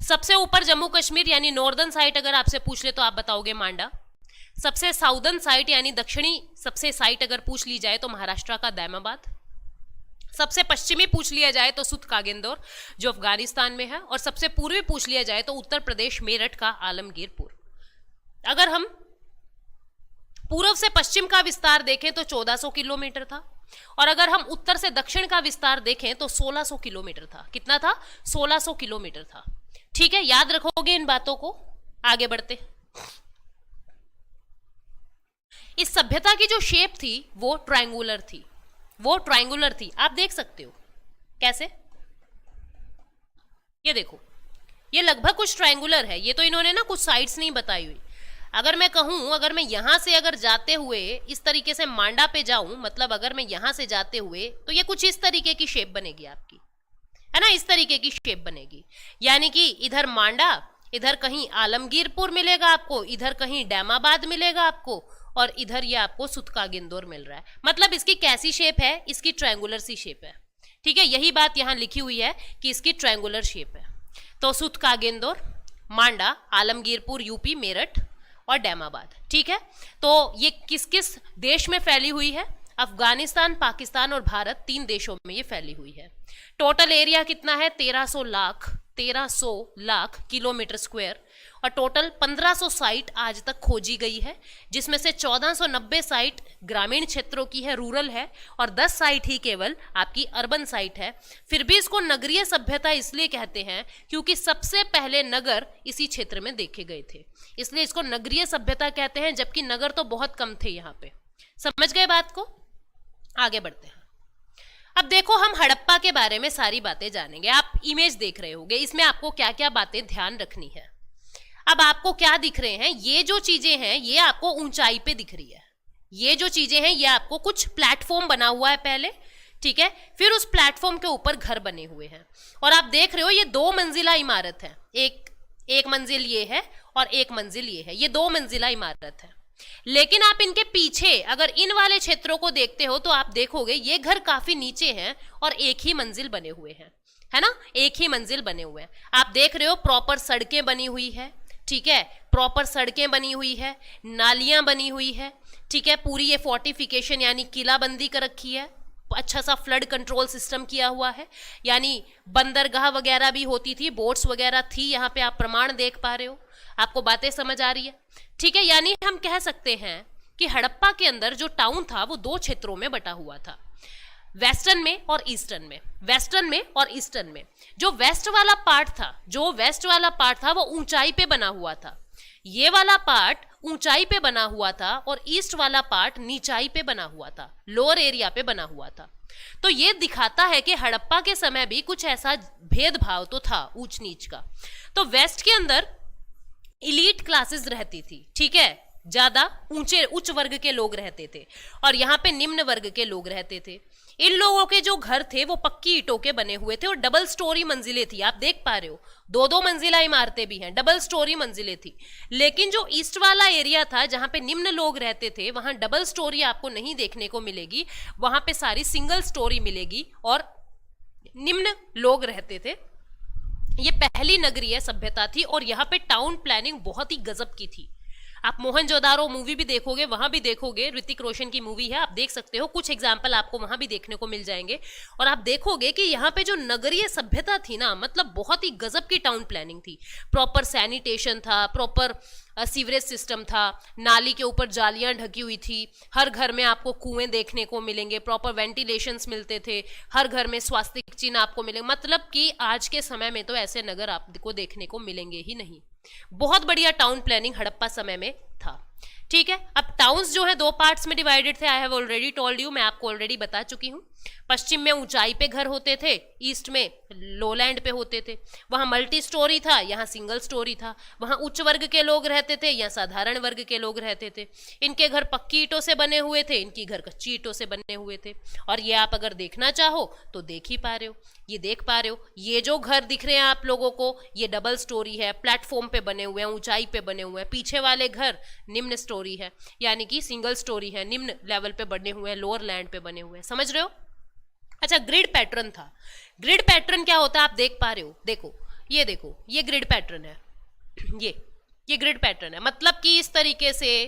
सबसे ऊपर जम्मू कश्मीर यानी नॉर्दर्न साइट अगर आपसे पूछ ले तो आप बताओगे मांडा। सबसे साउदर्न साइट यानी दक्षिणी सबसे साइट अगर पूछ ली जाए तो महाराष्ट्र का दैमाबाद। सबसे पश्चिमी पूछ लिया जाए तो सुत कागेंदौर जो अफगानिस्तान में है, और सबसे पूर्वी पूछ लिया जाए तो उत्तर प्रदेश मेरठ का आलमगीरपुर। अगर हम पूर्व से पश्चिम का विस्तार देखें तो 1400 किलोमीटर था, और अगर हम उत्तर से दक्षिण का विस्तार देखें तो 1600 किलोमीटर था। कितना था? 1600 किलोमीटर था। ठीक है, याद रखोगे इन बातों को। आगे बढ़ते। इस सभ्यता की जो शेप थी वो ट्रायंगुलर थी, वो ट्रायंगुलर थी। आप देख सकते हो कैसे, ये देखो, ये लगभग कुछ ट्रायंगुलर है। ये तो इन्होंने ना कुछ साइड्स नहीं बताई हुई। अगर मैं कहूं, अगर मैं यहां से अगर जाते हुए इस तरीके से मांडा पे जाऊं, मतलब अगर मैं यहां से जाते हुए, तो ये कुछ इस तरीके की शेप बनेगी आपकी, है ना, इस तरीके की शेप बनेगी। यानी कि इधर मांडा, इधर कहीं आलमगीरपुर मिलेगा आपको, इधर कहीं डैमाबाद मिलेगा आपको, और इधर ये आपको सुतकागिंदोर मिल रहा है। मतलब इसकी कैसी शेप है, इसकी ट्रायंगुलर सी शेप है। ठीक है, यही बात यहां लिखी हुई है कि इसकी ट्रायंगुलर शेप है। तो सुतकागिंदोर, मांडा, आलमगीरपुर यूपी, मेरठ और डैमाबाद। ठीक है, तो ये किस किस देश में फैली हुई है? अफगानिस्तान, पाकिस्तान और भारत, 3 देशों में ये फैली हुई है। टोटल एरिया कितना है? 1300 लाख किलोमीटर स्क्वायर, और टोटल 1500 साइट आज तक खोजी गई है, जिसमें से 1490 साइट ग्रामीण क्षेत्रों की है, रूरल है, और 10 साइट ही केवल आपकी अर्बन साइट है। फिर भी इसको नगरीय सभ्यता इसलिए कहते हैं क्योंकि सबसे पहले नगर इसी क्षेत्र में देखे गए थे, इसलिए इसको नगरीय सभ्यता कहते हैं, जबकि नगर तो बहुत कम थे यहाँ पे। समझ गए बात को? आगे बढ़ते हैं। अब देखो, हम हड़प्पा के बारे में सारी बातें जानेंगे। आप इमेज देख रहे होंगे, इसमें आपको क्या क्या बातें ध्यान रखनी है। अब आपको क्या दिख रहे हैं? ये जो चीजें हैं ये आपको ऊंचाई पे दिख रही है। ये जो चीजें हैं ये आपको कुछ प्लेटफॉर्म बना हुआ है पहले, ठीक है, फिर उस प्लेटफॉर्म के ऊपर घर बने हुए हैं, और आप देख रहे हो ये 2 मंजिला इमारत है। एक मंजिल ये है और एक मंजिल ये है, ये 2 मंजिला इमारत है। लेकिन आप इनके पीछे अगर इन वाले क्षेत्रों को देखते हो तो आप देखोगे ये घर काफी नीचे हैं और एक ही मंजिल बने हुए हैं, है ना, एक ही मंजिल बने हुए हैं। आप देख रहे हो प्रॉपर सड़कें बनी हुई है, ठीक है, प्रॉपर सड़कें बनी हुई है, नालियां बनी हुई है, ठीक है, पूरी ये फोर्टिफिकेशन यानी किलाबंदी कर रखी है, अच्छा सा फ्लड कंट्रोल सिस्टम किया हुआ है, यानी बंदरगाह वगैरह भी होती थी, बोट्स वगैरह थी, यहाँ पे आप प्रमाण देख पा रहे हो, आपको बातें समझ आ रही है, ठीक है। यानी हम कह सकते हैं कि हड़प्पा के अंदर जो टाउन था वो 2 क्षेत्रों में बटा हुआ था, वेस्टर्न में और ईस्टर्न में, वेस्टर्न में और ईस्टर्न में। जो वेस्ट वाला पार्ट था वो ऊंचाई पे बना हुआ था, ये वाला पार्ट ऊंचाई पे बना हुआ था, और ईस्ट वाला पार्ट नीचाई पे बना हुआ था, लोअर एरिया पे बना हुआ था। तो ये दिखाता है कि हड़प्पा के समय भी कुछ ऐसा भेदभाव तो था ऊंच नीच का। तो वेस्ट के अंदर इलीट क्लासेस रहती थी, ठीक है, ज्यादा उच्च वर्ग के लोग रहते थे, और यहाँ पे निम्न वर्ग के लोग रहते थे। इन लोगों के जो घर थे वो पक्की ईंटों के बने हुए थे और डबल स्टोरी मंजिलें थी, आप देख पा रहे हो, 2-2 मंजिला इमारतें भी हैं, डबल स्टोरी मंजिलें थी। लेकिन जो ईस्ट वाला एरिया था जहां पे निम्न लोग रहते थे वहां डबल स्टोरी आपको नहीं देखने को मिलेगी, वहां पे सारी सिंगल स्टोरी मिलेगी और निम्न लोग रहते थे। ये पहली नगरीय सभ्यता थी और यहाँ पे टाउन प्लानिंग बहुत ही गजब की थी। आप मोहनजोदारो मूवी भी देखोगे, वहां भी देखोगे, ऋतिक रोशन की मूवी है, आप देख सकते हो, कुछ एग्जाम्पल आपको वहां भी देखने को मिल जाएंगे, और आप देखोगे कि यहाँ पे जो नगरीय सभ्यता थी ना, मतलब बहुत ही गजब की टाउन प्लानिंग थी। प्रॉपर सैनिटेशन था, प्रॉपर सीवरेज सिस्टम था, नाली के ऊपर जालियां ढकी हुई थी, हर घर में आपको कुएं देखने को मिलेंगे, प्रॉपर वेंटिलेशंस मिलते थे, हर घर में स्वास्तिक चिन्ह आपको मिलेंगे। मतलब कि आज के समय में तो ऐसे नगर आपको देखने को मिलेंगे ही नहीं। बहुत बढ़िया टाउन प्लानिंग हड़प्पा समय में था, ठीक है। अब टाउन्स जो है 2 पार्ट्स में डिवाइडेड थे, I have already told you, मैं आपको ऑलरेडी बता चुकी हूँ। पश्चिम में ऊंचाई पे घर होते थे, ईस्ट में लोलैंड पे होते थे, वहां मल्टी स्टोरी था, यहाँ सिंगल स्टोरी था, वहां उच्च वर्ग के लोग रहते थे, यहाँ साधारण वर्ग के लोग रहते थे। इनके घर पक्की ईंटों से बने हुए थे, इनकी घर कच्ची ईंटों से बने हुए थे। और ये आप अगर देखना चाहो तो देख ही पा रहे हो, ये देख पा रहे हो, ये जो घर दिख रहे हैं आप लोगों को, ये डबल स्टोरी है, प्लेटफॉर्म पे बने हुए हैं, ऊंचाई पे बने हुए हैं। पीछे वाले घर निम्न स्टोरी है, यानी कि सिंगल स्टोरी है, निम्न लेवल पे बने हुए हैं, लोअर लैंड पे बने हुए हैं। समझ रहे हो? अच्छा, ग्रिड पैटर्न था। ग्रिड पैटर्न क्या होता है आप देख पा रहे हो, देखो, ये ग्रिड पैटर्न है, ये ग्रिड पैटर्न है। मतलब कि इस तरीके से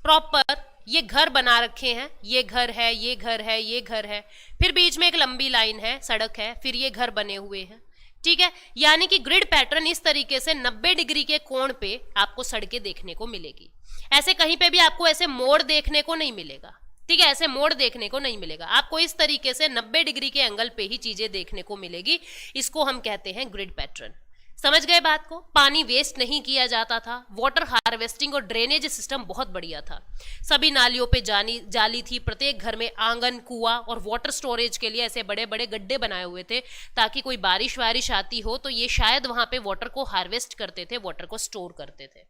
प्रॉपर ये घर बना रखे हैं, ये घर है, ये घर है, ये घर है, फिर बीच में एक लंबी लाइन है, सड़क है, फिर ये घर बने हुए हैं, ठीक है। यानी कि ग्रिड पैटर्न इस तरीके से 90 डिग्री के कोण पे आपको सड़कें देखने को मिलेगी। ऐसे कहीं पे भी आपको ऐसे मोड़ देखने को नहीं मिलेगा, ठीक है, ऐसे मोड़ देखने को नहीं मिलेगा आपको, इस तरीके से 90 डिग्री के एंगल पे ही चीजें देखने को मिलेगी। इसको हम कहते हैं ग्रिड पैटर्न। समझ गए बात को? पानी वेस्ट नहीं किया जाता था, वाटर हार्वेस्टिंग और ड्रेनेज सिस्टम बहुत बढ़िया था, सभी नालियों पे जाली थी, प्रत्येक घर में आंगन, कुआं और वाटर स्टोरेज के लिए ऐसे बड़े बड़े गड्ढे बनाए हुए थे ताकि कोई बारिश वारिश आती हो तो ये शायद वहां पे वाटर को हार्वेस्ट करते थे, वाटर को स्टोर करते थे।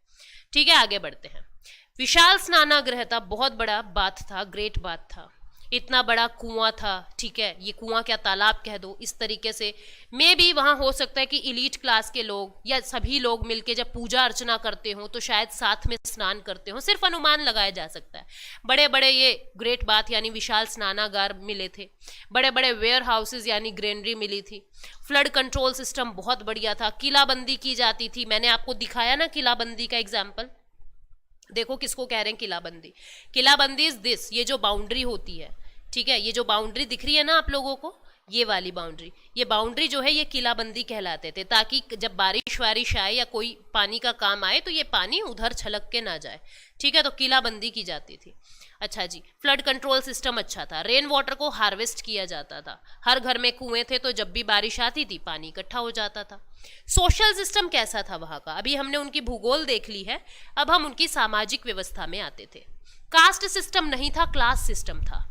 ठीक है, आगे बढ़ते हैं। विशाल स्नानागृह था, बहुत बड़ा बाथ था, ग्रेट बाथ था, इतना बड़ा कुआं था। ठीक है, ये कुआं क्या तालाब कह दो, इस तरीके से मे भी वहां हो सकता है कि इलीट क्लास के लोग या सभी लोग मिलके जब पूजा अर्चना करते हो तो शायद साथ में स्नान करते हो, सिर्फ अनुमान लगाया जा सकता है। बड़े बड़े ये ग्रेट बाथ यानी विशाल स्नानागार मिले थे, बड़े बड़े वेयर हाउसेज यानी ग्रेनरी मिली थी, फ्लड कंट्रोल सिस्टम बहुत बढ़िया था, किलाबंदी की जाती थी। मैंने आपको दिखाया ना किलाबंदी का एग्जाम्पल, देखो किसको कह रहे हैं किलाबंदी। किलाबंदी इज दिस, ये जो बाउंड्री होती है, ठीक है, ये जो बाउंड्री दिख रही है ना आप लोगों को, ये वाली बाउंड्री, ये बाउंड्री जो है ये किलाबंदी कहलाते थे, ताकि जब बारिश वारिश आए या कोई पानी का काम आए तो ये पानी उधर छलक के ना जाए। ठीक है, तो किलाबंदी की जाती थी। अच्छा जी, फ्लड कंट्रोल सिस्टम अच्छा था, रेन वाटर को हार्वेस्ट किया जाता था, हर घर में कुएं थे तो जब भी बारिश आती थी पानी इकट्ठा हो जाता था। सोशल सिस्टम कैसा था वहां का? अभी हमने उनकी भूगोल देख ली है, अब हम उनकी सामाजिक व्यवस्था में आते थे। कास्ट सिस्टम नहीं था, क्लास सिस्टम था।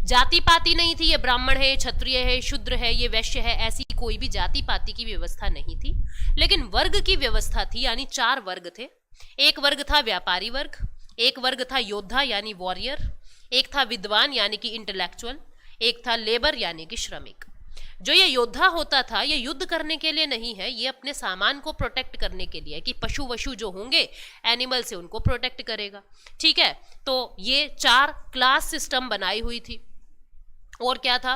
जाति पाति नहीं थी, ये ब्राह्मण है, क्षत्रिय है, शूद्र है, ये वैश्य है, ऐसी कोई भी जाति पाति की व्यवस्था नहीं थी, लेकिन वर्ग की व्यवस्था थी, यानी 4 वर्ग थे। एक वर्ग था व्यापारी वर्ग, एक वर्ग था योद्धा यानी वॉरियर, एक था विद्वान यानी कि इंटेलेक्चुअल, एक था लेबर यानी कि श्रमिक। जो ये योद्धा होता था ये युद्ध करने के लिए नहीं है, ये अपने सामान को प्रोटेक्ट करने के लिए, कि पशु वशु जो होंगे एनिमल से उनको प्रोटेक्ट करेगा। ठीक है, तो ये 4 क्लास सिस्टम बनाई हुई थी। और क्या था?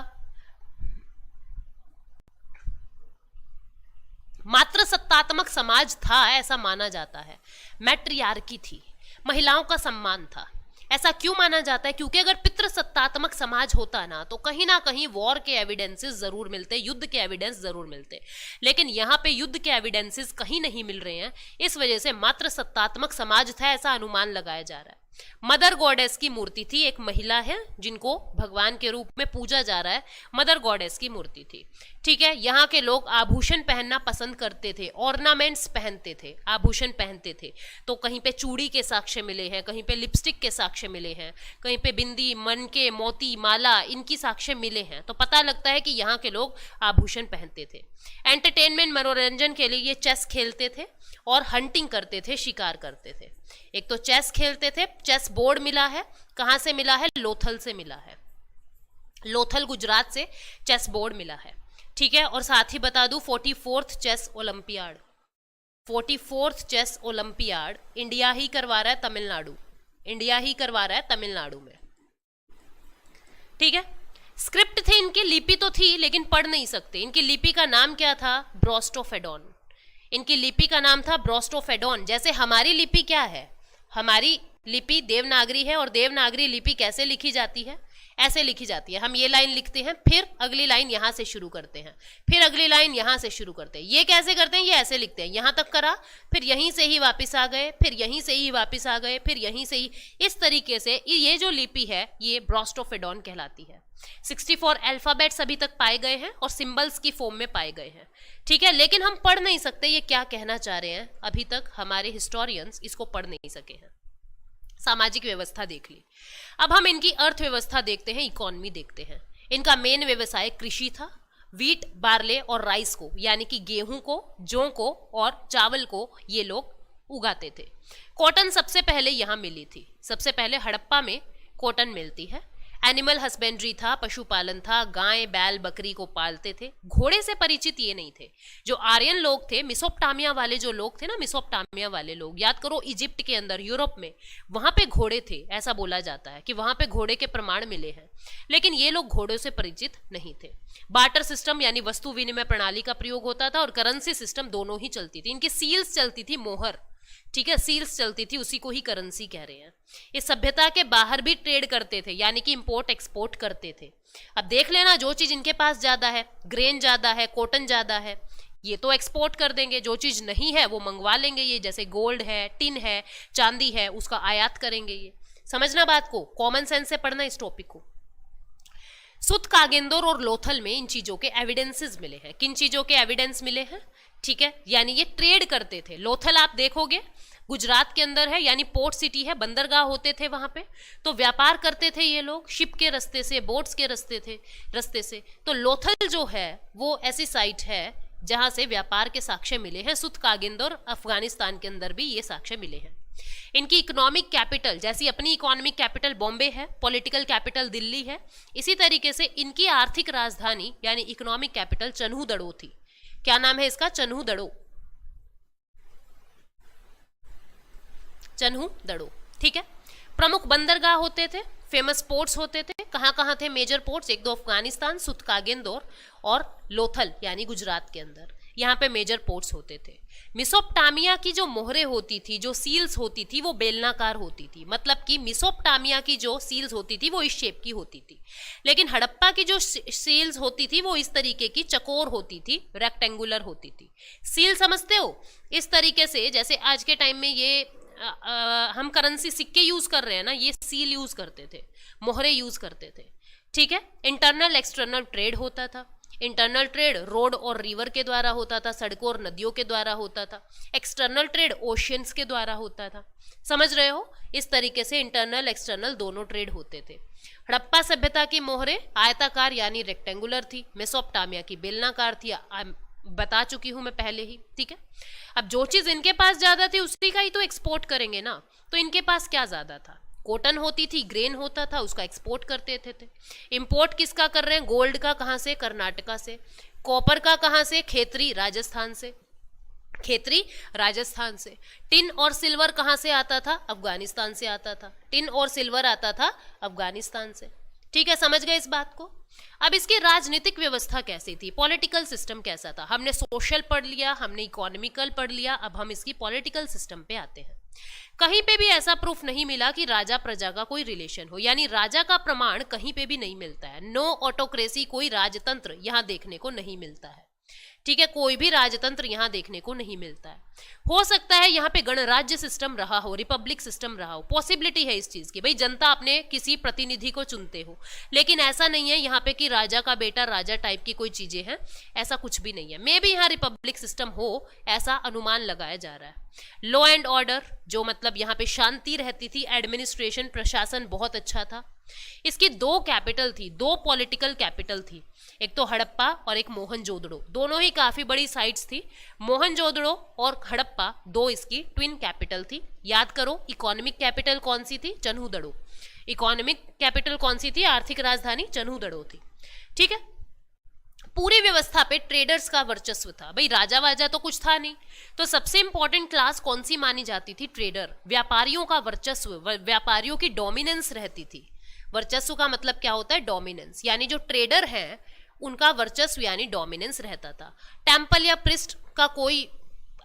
मात्र सत्तात्मक समाज था ऐसा माना जाता है। मैट्रियार्की थी, महिलाओं का सम्मान था। ऐसा क्यों माना जाता है? क्योंकि अगर पितृसत्तात्मक समाज होता ना तो कहीं ना कहीं वॉर के एविडेंसेस जरूर मिलते, युद्ध के एविडेंस जरूर मिलते, लेकिन यहाँ पे युद्ध के एविडेंसेस कहीं नहीं मिल रहे हैं। इस वजह से मात्र सत्तात्मक समाज था ऐसा अनुमान लगाया जा रहा है। मदर गॉडेस की मूर्ति थी, एक महिला है जिनको भगवान के रूप में पूजा जा रहा है, मदर गॉडेस की मूर्ति थी। ठीक है, यहाँ के लोग आभूषण पहनना पसंद करते थे, ऑर्नामेंट्स पहनते थे, आभूषण पहनते थे। तो कहीं पे चूड़ी के साक्ष्य मिले हैं, कहीं पे लिपस्टिक के साक्ष्य मिले हैं, कहीं पे बिंदी, मनके, मोती, माला, इनकी साक्ष्य मिले हैं। तो पता लगता है कि यहाँ के लोग आभूषण पहनते थे। एंटरटेनमेंट, मनोरंजन के लिए ये चेस खेलते थे और हंटिंग करते थे, शिकार करते थे। एक तो चेस खेलते थे, चेस बोर्ड मिला है, कहाँ से मिला है? लोथल से मिला है, लोथल गुजरात से चेस बोर्ड मिला है। ठीक है, और साथ ही बता दूं 44th chess olympiad, 44th chess olympiad India ही करवा रहा है, तमिलनाडु, इंडिया ही करवा रहा है तमिलनाडु में। ठीक है, स्क्रिप्ट थे इनकी, लिपि तो थी लेकिन पढ़ नहीं सकते। इनकी लिपि का नाम क्या था? ब्रोस्टोफेडोन। इनकी लिपि का नाम था ब्रोस्टोफेडोन। जैसे हमारी लिपि क्या है? हमारी लिपि देवनागरी है, और देवनागरी लिपि कैसे लिखी जाती है? ऐसे लिखी जाती है। हम ये लाइन लिखते हैं, फिर अगली लाइन यहां से शुरू करते हैं, फिर अगली लाइन यहां से शुरू करते हैं। ये कैसे करते हैं? ये ऐसे लिखते हैं, यहां तक करा, फिर यहीं से ही वापस आ गए, फिर यहीं से ही वापस आ गए, फिर यहीं से ही, इस तरीके से ये जो लिपि है ये ब्रोस्टोफेडोन कहलाती है। 64 अल्फाबेट्स अभी तक पाए गए हैं और सिंबल्स की फॉर्म में पाए गए हैं। ठीक है, लेकिन हम पढ़ नहीं सकते ये क्या कहना चाह रहे हैं, अभी तक हमारे हिस्टोरियंस इसको पढ़ नहीं सके हैं। सामाजिक व्यवस्था देख ली, अब हम इनकी अर्थव्यवस्था देखते हैं, इकोनॉमी देखते हैं। इनका मेन व्यवसाय कृषि था, वीट, बार्ले और राइस को, यानी कि गेहूं को, जौ को और चावल को ये लोग उगाते थे। कॉटन सबसे पहले यहाँ मिली थी, सबसे पहले हड़प्पा में कॉटन मिलती है। एनिमल हस्बेंड्री था, पशुपालन था, गाय, बैल, बकरी को पालते थे। घोड़े से परिचित ये नहीं थे। जो आर्यन लोग थे, मिसोपोटामिया वाले जो लोग थे ना, मिसोपोटामिया वाले लोग, याद करो इजिप्ट के अंदर, यूरोप में, वहां पे घोड़े थे। ऐसा बोला जाता है कि वहां पे घोड़े के प्रमाण मिले हैं, लेकिन ये लोग घोड़ों से परिचित नहीं थे। बार्टर सिस्टम यानी वस्तु विनिमय प्रणाली का प्रयोग होता था, और करेंसी सिस्टम दोनों ही चलती थी। इनकी सील्स चलती थी, मोहर, ठीक है, सील्स चलती थी, उसी को ही करेंसी कह रहे हैं। इस सभ्यता के बाहर भी ट्रेड करते थे, यानी कि इंपोर्ट एक्सपोर्ट करते थे। अब देख लेना, जो चीज इनके पास ज्यादा है, ग्रेन ज्यादा है, कॉटन ज्यादा है, ये तो एक्सपोर्ट कर देंगे। जो चीज नहीं है वो मंगवा लेंगे, ये जैसे गोल्ड है, टिन है, चांदी है, उसका आयात करेंगे। ये समझना बात को, कॉमन सेंस से पढ़ना इस टॉपिक को। सुत कागेंदोर और लोथल में इन चीजों के एविडेंसेस मिले हैं। किन चीजों के एविडेंस मिले हैं? ठीक है, यानी ये ट्रेड करते थे। लोथल आप देखोगे गुजरात के अंदर है, यानी पोर्ट सिटी है, बंदरगाह होते थे वहां पे, तो व्यापार करते थे ये लोग शिप के रास्ते से, बोट्स के रास्ते से। तो लोथल जो है वो ऐसी साइट है जहां से व्यापार के साक्ष्य मिले हैं। सुत कागेंदोर अफगानिस्तान के अंदर भी ये साक्ष्य मिले हैं। इनकी इकोनॉमिक कैपिटल, जैसी अपनी इकोनॉमिक कैपिटल बॉम्बे है, पॉलिटिकल कैपिटल दिल्ली है, इसी तरीके से इनकी आर्थिक राजधानी यानी इकोनॉमिक कैपिटल चन्हूदड़ो थी। क्या नाम है इसका? चन्हूदड़ो। चन्हूदड़ो, ठीक है। प्रमुख बंदरगाह होते थे, फेमस पोर्ट्स होते थे। कहाँ कहाँ थे मेजर पोर्ट्स? एक दो अफगानिस्तान, सुत कागेंदोर और लोथल यानी गुजरात के अंदर, यहाँ पे मेजर पोर्ट्स होते थे। मिसोपोटामिया की जो मोहरें होती थी, जो सील्स होती थी, वो बेलनाकार होती थी। मतलब कि मिसोपोटामिया की जो सील्स होती थी वो इस शेप की होती थी, लेकिन हड़प्पा की जो सील्स होती थी वो इस तरीके की चकोर होती थी, रेक्टेंगुलर होती थी। सील समझते हो? इस तरीके से जैसे आज के टाइम में ये हम करेंसी सिक्के यूज कर रहे हैं ना, ये सील यूज करते थे, मोहरे यूज करते थे, ठीक है। इंटरनल एक्सटर्नल ट्रेड होता था। इंटरनल ट्रेड रोड और रिवर के द्वारा होता था, सड़कों और नदियों के द्वारा होता था। एक्सटर्नल ट्रेड ओशियंस के द्वारा होता था। समझ रहे हो? इस तरीके से इंटरनल एक्सटर्नल दोनों ट्रेड होते थे। हड़प्पा सभ्यता की मोहरे आयताकार यानी रेक्टेंगुलर थी, मेसोपोटामिया की बेलनाकार थी, बता चुकी हूं मैं पहले ही, ठीक है। अब जो चीज इनके पास ज्यादा थी उसी का ही तो एक्सपोर्ट करेंगे ना, तो इनके पास क्या ज्यादा था? कॉटन होती थी, ग्रेन होता था, उसका एक्सपोर्ट करते थे। इंपोर्ट किसका कर रहे हैं? गोल्ड का। कहाँ से? कर्नाटका से। कॉपर का कहाँ से? खेतरी राजस्थान से। खेतरी राजस्थान से। टिन और सिल्वर कहाँ से आता था? अफगानिस्तान से आता था। टिन और सिल्वर आता था अफगानिस्तान से, ठीक है। समझ गए इस बात को? अब इसकी राजनीतिक व्यवस्था कैसी थी, पॉलिटिकल सिस्टम कैसा था? हमने सोशल पढ़ लिया, हमने इकोनॉमिकल पढ़ लिया, अब हम इसकी पॉलिटिकल सिस्टम पे आते हैं। कहीं पे भी ऐसा प्रूफ नहीं मिला कि राजा प्रजा का कोई रिलेशन हो, यानी राजा का प्रमाण कहीं पे भी नहीं मिलता है। नो ऑटोक्रेसी, कोई राजतंत्र यहाँ देखने को नहीं मिलता है, ठीक है। कोई भी राजतंत्र यहाँ देखने को नहीं मिलता है। हो सकता है यहाँ पे गणराज्य सिस्टम रहा हो, रिपब्लिक सिस्टम रहा हो, पॉसिबिलिटी है इस चीज की, भाई जनता अपने किसी प्रतिनिधि को चुनते हो, लेकिन ऐसा नहीं है यहाँ पे कि राजा का बेटा राजा टाइप की कोई चीजें हैं, ऐसा कुछ भी नहीं है। मे भी यहाँ रिपब्लिक सिस्टम हो, ऐसा अनुमान लगाया जा रहा है। लॉ एंड ऑर्डर, जो मतलब यहाँ पे शांति रहती थी, एडमिनिस्ट्रेशन प्रशासन बहुत अच्छा था। इसकी दो कैपिटल थी, दो पॉलिटिकल कैपिटल थी, एक तो हड़प्पा और एक मोहनजोदड़ो। दोनों ही काफी बड़ी साइट्स थी। मोहनजोदड़ो और हड़प्पा दो इसकी ट्विन कैपिटल थी। याद करो, इकोनॉमिक कैपिटल कौन सी थी? चन्हूदड़ो। इकोनॉमिक कैपिटल कौन सी थी? आर्थिक राजधानी चन्हूदड़ो थी, ठीक है। पूरी व्यवस्था पे ट्रेडर्स का वर्चस्व था, भाई राजा वाजा तो कुछ था नहीं, तो सबसे इंपॉर्टेंट क्लास कौन सी मानी जाती थी? ट्रेडर। व्यापारियों का वर्चस्व, व्यापारियों की डोमिनेंस रहती थी। वर्चस्व का मतलब क्या होता है? डोमिनेंस, यानी जो ट्रेडर हैं उनका वर्चस्व यानी डोमिनेंस रहता था। टेम्पल या प्रिस्ट का कोई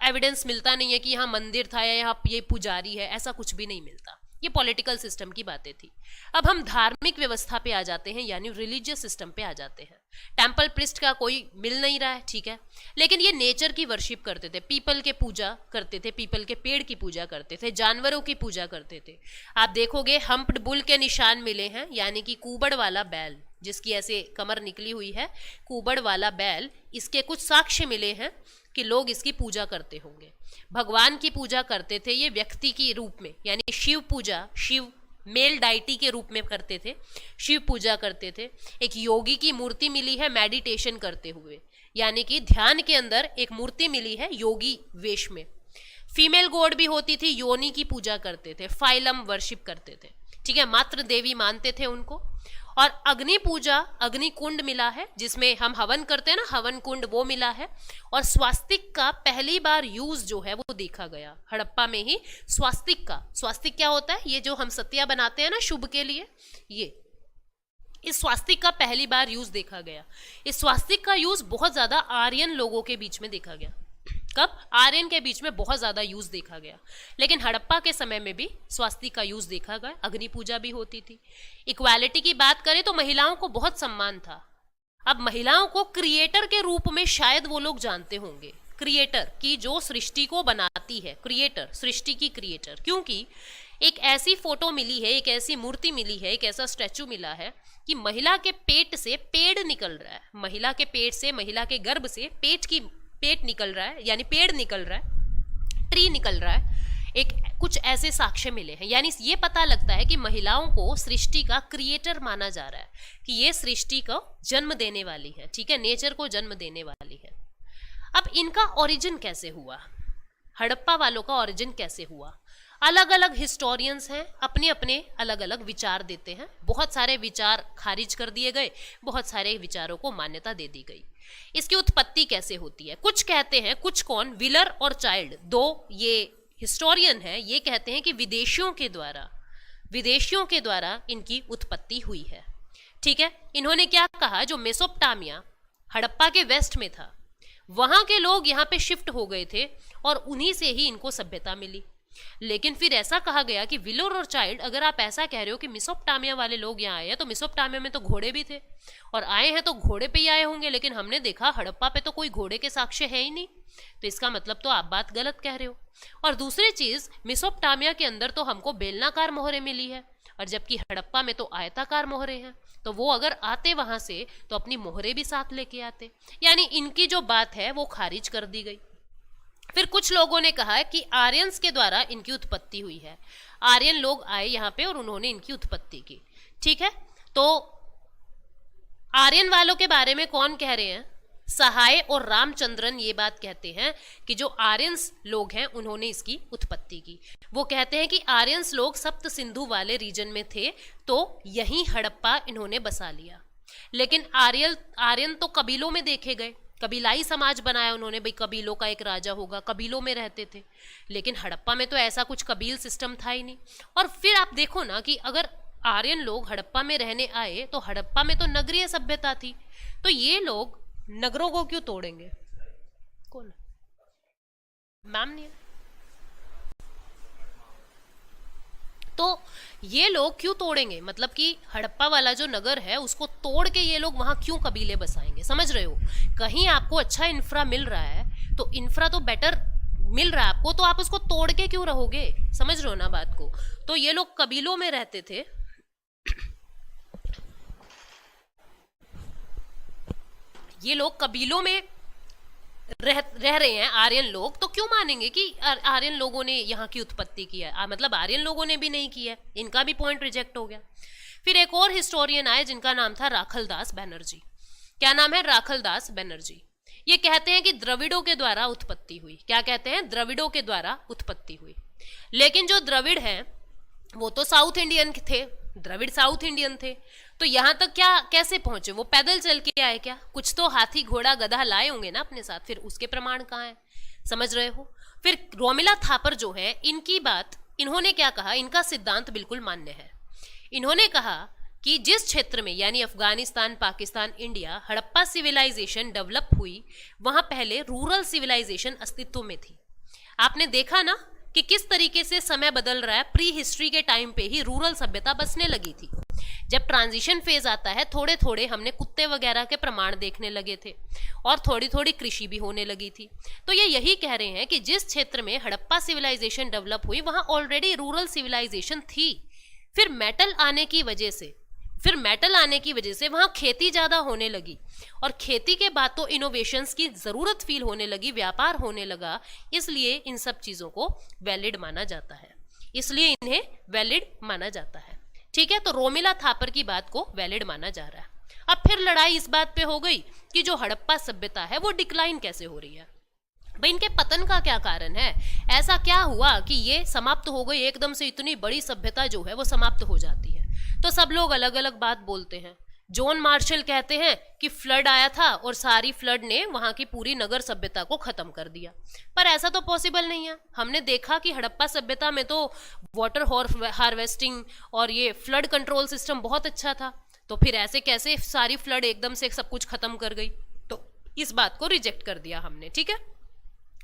एविडेंस मिलता नहीं है कि यहाँ मंदिर था या यहाँ ये पुजारी है, ऐसा कुछ भी नहीं मिलता। ये पॉलिटिकल सिस्टम की बातें थी। अब हम धार्मिक व्यवस्था पे आ जाते हैं, यानी रिलीजियस सिस्टम पे आ जाते हैं। टेम्पल प्रिस्ट का कोई मिल नहीं रहा है, ठीक है, लेकिन ये नेचर की वर्शिप करते थे, पीपल के पूजा करते थे, पीपल के पेड़ की पूजा करते थे, जानवरों की पूजा करते थे। आप देखोगे हम्प्ड बुल के निशान मिले हैं, यानी कि कुबड़ वाला बैल, जिसकी ऐसे कमर निकली हुई है, कुबड़ वाला बैल, इसके कुछ साक्ष्य मिले हैं कि लोग इसकी पूजा करते होंगे। भगवान की पूजा करते थे ये व्यक्ति के रूप में, यानी शिव पूजा, शिव मेल डाइटी के रूप में करते थे, शिव पूजा करते थे। एक योगी की मूर्ति मिली है मेडिटेशन करते हुए, यानी कि ध्यान के अंदर एक मूर्ति मिली है योगी वेश में। फीमेल गॉड भी होती थी, योनि की पूजा करते थे, फाइलम वर्शिप करते थे, ठीक है, मातृ देवी मानते थे उनको। और अग्नि पूजा, अग्नि कुंड मिला है जिसमें हम हवन करते हैं ना, हवन कुंड, वो मिला है। और स्वास्तिक का पहली बार यूज जो है वो देखा गया हड़प्पा में ही। स्वास्तिक का, स्वास्तिक क्या होता है? ये जो हम सत्या बनाते हैं ना शुभ के लिए, ये इस स्वास्तिक का पहली बार यूज देखा गया। इस स्वास्तिक का यूज बहुत ज्यादा आर्यन लोगों के बीच में देखा गया। कब? आर्यन के बीच में बहुत ज्यादा यूज देखा गया। लेकिन हड़प्पा के समय में भी स्वास्तिक का यूज देखा गया। अग्नि पूजा भी होती थी। इक्वालिटी की बात करें तो महिलाओं को बहुत सम्मान था। अब महिलाओं को क्रिएटर के रूप में शायद वो लोग जानते होंगे, क्रिएटर की जो सृष्टि को बनाती है, क्रिएटर, सृष्टि की क्रिएटर, क्योंकि एक ऐसी फोटो मिली है, एक ऐसी मूर्ति मिली है, एक ऐसा स्टैचू मिला है कि महिला के पेट से पेड़ निकल रहा है, महिला के पेट से, महिला के गर्भ से पेट निकल रहा है, यानी पेड़ निकल रहा है, ट्री निकल रहा है। एक कुछ ऐसे साक्ष्य मिले हैं, यानी ये पता लगता है कि महिलाओं को सृष्टि का क्रिएटर माना जा रहा है, कि ये सृष्टि को जन्म देने वाली है, ठीक है, नेचर को जन्म देने वाली है। अब इनका ओरिजिन कैसे हुआ, हड़प्पा वालों का ओरिजिन कैसे हुआ? अलग अलग हिस्टोरियंस हैं, अपने अपने अलग अलग विचार देते हैं। बहुत सारे विचार खारिज कर दिए गए, बहुत सारे विचारों को मान्यता दे दी गई। इसकी उत्पत्ति कैसे होती है? कुछ कहते हैं, कुछ कौन, व्हीलर और चाइल्ड, दो ये हिस्टोरियन है, ये कहते हैं कि विदेशियों के द्वारा इनकी उत्पत्ति हुई है, ठीक है। इन्होंने क्या कहा, जो मेसोपोटामिया हड़प्पा के वेस्ट में था, वहां के लोग यहाँ पे शिफ्ट हो गए थे और उन्हीं से ही इनको सभ्यता मिली। लेकिन फिर ऐसा कहा गया कि व्हीलर और चाइल्ड, अगर आप ऐसा कह रहे हो कि मेसोपोटामिया वाले लोग यहाँ आए हैं, तो मेसोपोटामिया में तो घोड़े भी थे और आए हैं तो घोड़े पे ही आए होंगे, लेकिन हमने देखा हड़प्पा पे तो कोई घोड़े के साक्ष्य है ही नहीं, तो इसका मतलब तो आप बात गलत कह रहे हो। और दूसरी चीज, मेसोपोटामिया के अंदर तो हमको बेलनाकार मोहरें मिली है, और जबकि हड़प्पा में तो आयताकार मोहरें हैं, तो वो अगर आते वहां से तो अपनी मोहरें भी साथ लेके आते, यानी इनकी जो बात है वो खारिज कर दी गई। फिर कुछ लोगों ने कहा कि आर्यंस के द्वारा इनकी उत्पत्ति हुई है, आर्यन लोग आए यहाँ पे और उन्होंने इनकी उत्पत्ति की, ठीक है। तो आर्यन वालों के बारे में कौन कह रहे हैं? सहाय और रामचंद्रन ये बात कहते हैं कि जो आर्यंस लोग हैं उन्होंने इसकी उत्पत्ति की। वो कहते हैं कि आर्यंस लोग सप्त सिंधु वाले रीजन में थे, तो यहीं हड़प्पा इन्होंने बसा लिया। लेकिन आर्यन तो कबीलों में देखे गए, कबीलाई समाज बनाया उन्होंने, भाई कबीलों का एक राजा होगा, कबीलों में रहते थे। लेकिन हड़प्पा में तो ऐसा कुछ कबील सिस्टम था ही नहीं। और फिर आप देखो ना कि अगर आर्यन लोग हड़प्पा में रहने आए तो हड़प्पा में तो नगरीय सभ्यता थी, तो ये लोग नगरों को क्यों तोड़ेंगे? कौन मैम नहीं है? तो ये लोग क्यों तोड़ेंगे? मतलब कि हड़प्पा वाला जो नगर है उसको तोड़ के ये लोग वहां क्यों कबीले बसाएंगे? समझ रहे हो? कहीं आपको अच्छा इंफ्रा मिल रहा है, तो इंफ्रा तो बेटर मिल रहा है आपको, तो आप उसको तोड़ के क्यों रहोगे? समझ रहे हो ना बात को? तो ये लोग कबीलों में रहते थे, ये लोग कबीलों में रह रहे हैं आर्यन लोग, तो क्यों मानेंगे कि आर्यन लोगों ने यहाँ की उत्पत्ति की है? मतलब आर्यन लोगों ने भी नहीं की है, इनका भी पॉइंट रिजेक्ट हो गया। फिर एक और हिस्टोरियन आए जिनका नाम था राखलदास बनर्जी। क्या नाम है? राखलदास बनर्जी। ये कहते हैं कि द्रविड़ों के द्वारा उत्पत्ति हुई। क्या कहते हैं? द्रविड़ों के द्वारा उत्पत्ति हुई। लेकिन जो द्रविड़ हैं वो तो साउथ इंडियन थे, द्रविड़ साउथ इंडियन थे, तो यहां तक क्या कैसे पहुंचे? वो पैदल चल के आए क्या? कुछ तो हाथी घोड़ा गधा लाए होंगे ना अपने साथ, फिर उसके प्रमाण कहाँ है? समझ रहे हो? फिर रोमिला थापर जो है, इनकी बात, इन्होंने क्या कहा? इनका सिद्धांत बिल्कुल मान्य है। इन्होंने कहा कि जिस क्षेत्र में, यानी Afghanistan, Pakistan, India, Harappa civilisation develop हुई, वहां पहले रूरल सिविलाइजेशन अस्तित्व में थी। आपने देखा ना कि किस तरीके से समय बदल रहा है। प्री हिस्ट्री के टाइम पे ही रूरल सभ्यता बसने लगी थी। जब ट्रांजिशन फेज आता है, थोड़े थोड़े हमने कुत्ते वगैरह के प्रमाण देखने लगे थे और थोड़ी थोड़ी कृषि भी होने लगी थी। तो ये यही कह रहे हैं कि जिस क्षेत्र में हड़प्पा सिविलाइजेशन डेवलप हुई वहां ऑलरेडी रूरल सिविलाइजेशन थी। फिर मेटल आने की वजह से वहां खेती ज्यादा होने लगी, और खेती के बाद तो इनोवेशंस की जरूरत फील होने लगी, व्यापार होने लगा, इसलिए इन सब चीजों को वैलिड माना जाता है, इसलिए इन्हें वैलिड माना जाता है। ठीक है, तो रोमिला थापर की बात को वैलिड माना जा रहा है। अब फिर लड़ाई इस बात पे हो गई कि जो हड़प्पा सभ्यता है वो डिक्लाइन कैसे हो रही है। भाई इनके पतन का क्या कारण है? ऐसा क्या हुआ कि ये समाप्त हो गई एकदम से? इतनी बड़ी सभ्यता जो है वो समाप्त हो जाती है। तो सब लोग अलग अलग बात बोलते हैं। जॉन मार्शल कहते हैं कि फ्लड आया था और सारी फ्लड ने वहां की पूरी नगर सभ्यता को खत्म कर दिया, पर ऐसा तो पॉसिबल नहीं है। हमने देखा कि हड़प्पा सभ्यता में तो वाटर हार्वेस्टिंग और ये फ्लड कंट्रोल सिस्टम बहुत अच्छा था, तो फिर ऐसे कैसे सारी फ्लड एकदम से सब कुछ खत्म कर गई? तो इस बात को रिजेक्ट कर दिया हमने। ठीक है,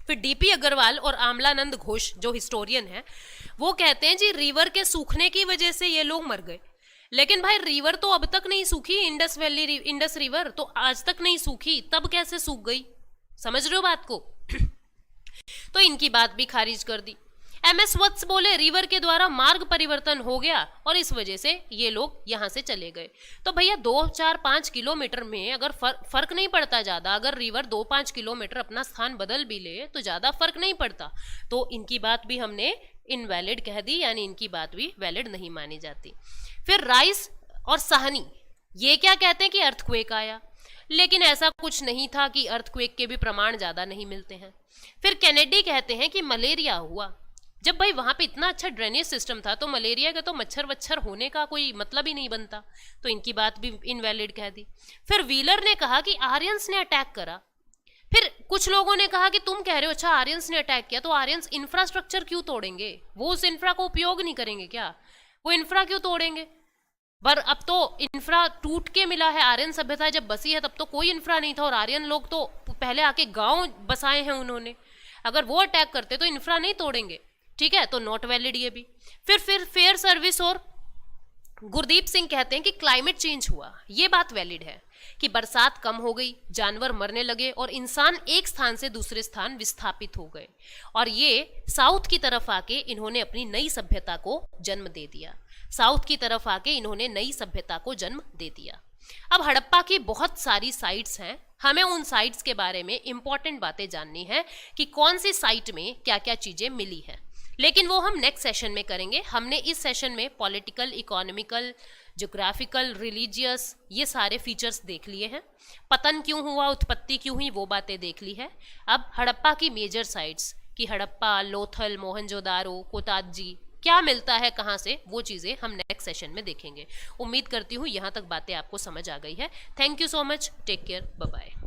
फिर डीपी अग्रवाल और आमलानंद घोष जो हिस्टोरियन है वो कहते हैं जी रिवर के सूखने की वजह से ये लोग मर गए। लेकिन भाई रिवर तो अब तक नहीं सूखी, इंडस रिवर तो आज तक नहीं सूखी, तब कैसे सूख गई? समझ रहे हो बात को? तो इनकी बात भी खारिज कर दी। MS वत्स बोले रिवर के द्वारा मार्ग परिवर्तन हो गया और इस वजह से ये लोग यहाँ से चले गए। तो भैया 2, 4, 5 किलोमीटर में अगर फर्क नहीं पड़ता ज़्यादा, अगर रिवर 2-5 किलोमीटर अपना स्थान बदल भी ले तो ज़्यादा फर्क नहीं पड़ता, तो इनकी बात भी हमने इनवैलिड कह दी, यानी इनकी बात भी वैलिड नहीं मानी जाती। फिर राइस और साहनी ये क्या कहते हैं कि अर्थक्वेक आया, लेकिन ऐसा कुछ नहीं था कि अर्थक्वेक के भी प्रमाण ज़्यादा नहीं मिलते हैं। फिर कैनेडी कहते हैं कि मलेरिया हुआ। जब भाई वहाँ पे इतना अच्छा ड्रेनेज सिस्टम था तो मलेरिया का तो मच्छर वच्छर होने का कोई मतलब ही नहीं बनता, तो इनकी बात भी इनवैलिड कह दी। फिर व्हीलर ने कहा कि आर्यंस ने अटैक करा। फिर कुछ लोगों ने कहा कि तुम कह रहे हो अच्छा आर्यंस ने अटैक किया, तो आर्यंस इंफ्रास्ट्रक्चर क्यों तोड़ेंगे, वो उस इंफ्रा को उपयोग नहीं करेंगे क्या, वो इंफ्रा क्यों तोड़ेंगे। पर अब तो इंफ्रा टूट के मिला है, आर्यन सभ्यता जब बसी है तब तो कोई इंफ्रा नहीं था और आर्यन लोग तो पहले आके गांव बसाए हैं उन्होंने, अगर वो अटैक करते तो इंफ्रा नहीं तोड़ेंगे, ठीक है, तो नॉट वैलिड ये भी। फिर फेयर सर्विस और गुरदीप सिंह कहते हैं कि क्लाइमेट चेंज हुआ, ये बात वैलिड है कि बरसात कम हो गई, जानवर मरने लगे और इंसान एक स्थान से दूसरे स्थान विस्थापित हो गए, और ये साउथ की तरफ आके इन्होंने अपनी नई सभ्यता को जन्म दे दिया, साउथ की तरफ आके इन्होंने नई सभ्यता को जन्म दे दिया। अब हड़प्पा की बहुत सारी साइट्स हैं, हमें उन साइट्स के बारे में इंपॉर्टेंट बातें जाननी है कि कौन सी साइट में क्या क्या चीजें मिली हैं, लेकिन वो हम नेक्स्ट सेशन में करेंगे। हमने इस सेशन में पॉलिटिकल, इकोनॉमिकल, ज्योग्राफिकल, रिलीजियस ये सारे फीचर्स देख लिए हैं, पतन क्यों हुआ, उत्पत्ति क्यों हुई, वो बातें देख ली है। अब हड़प्पा की मेजर साइट्स कि हड़प्पा, लोथल, मोहनजोदारो, कोताजी क्या मिलता है कहाँ से, वो चीज़ें हम नेक्स्ट सेशन में देखेंगे। उम्मीद करती हूँ यहाँ तक बातें आपको समझ आ गई है। Thank you so much, take care, bye bye.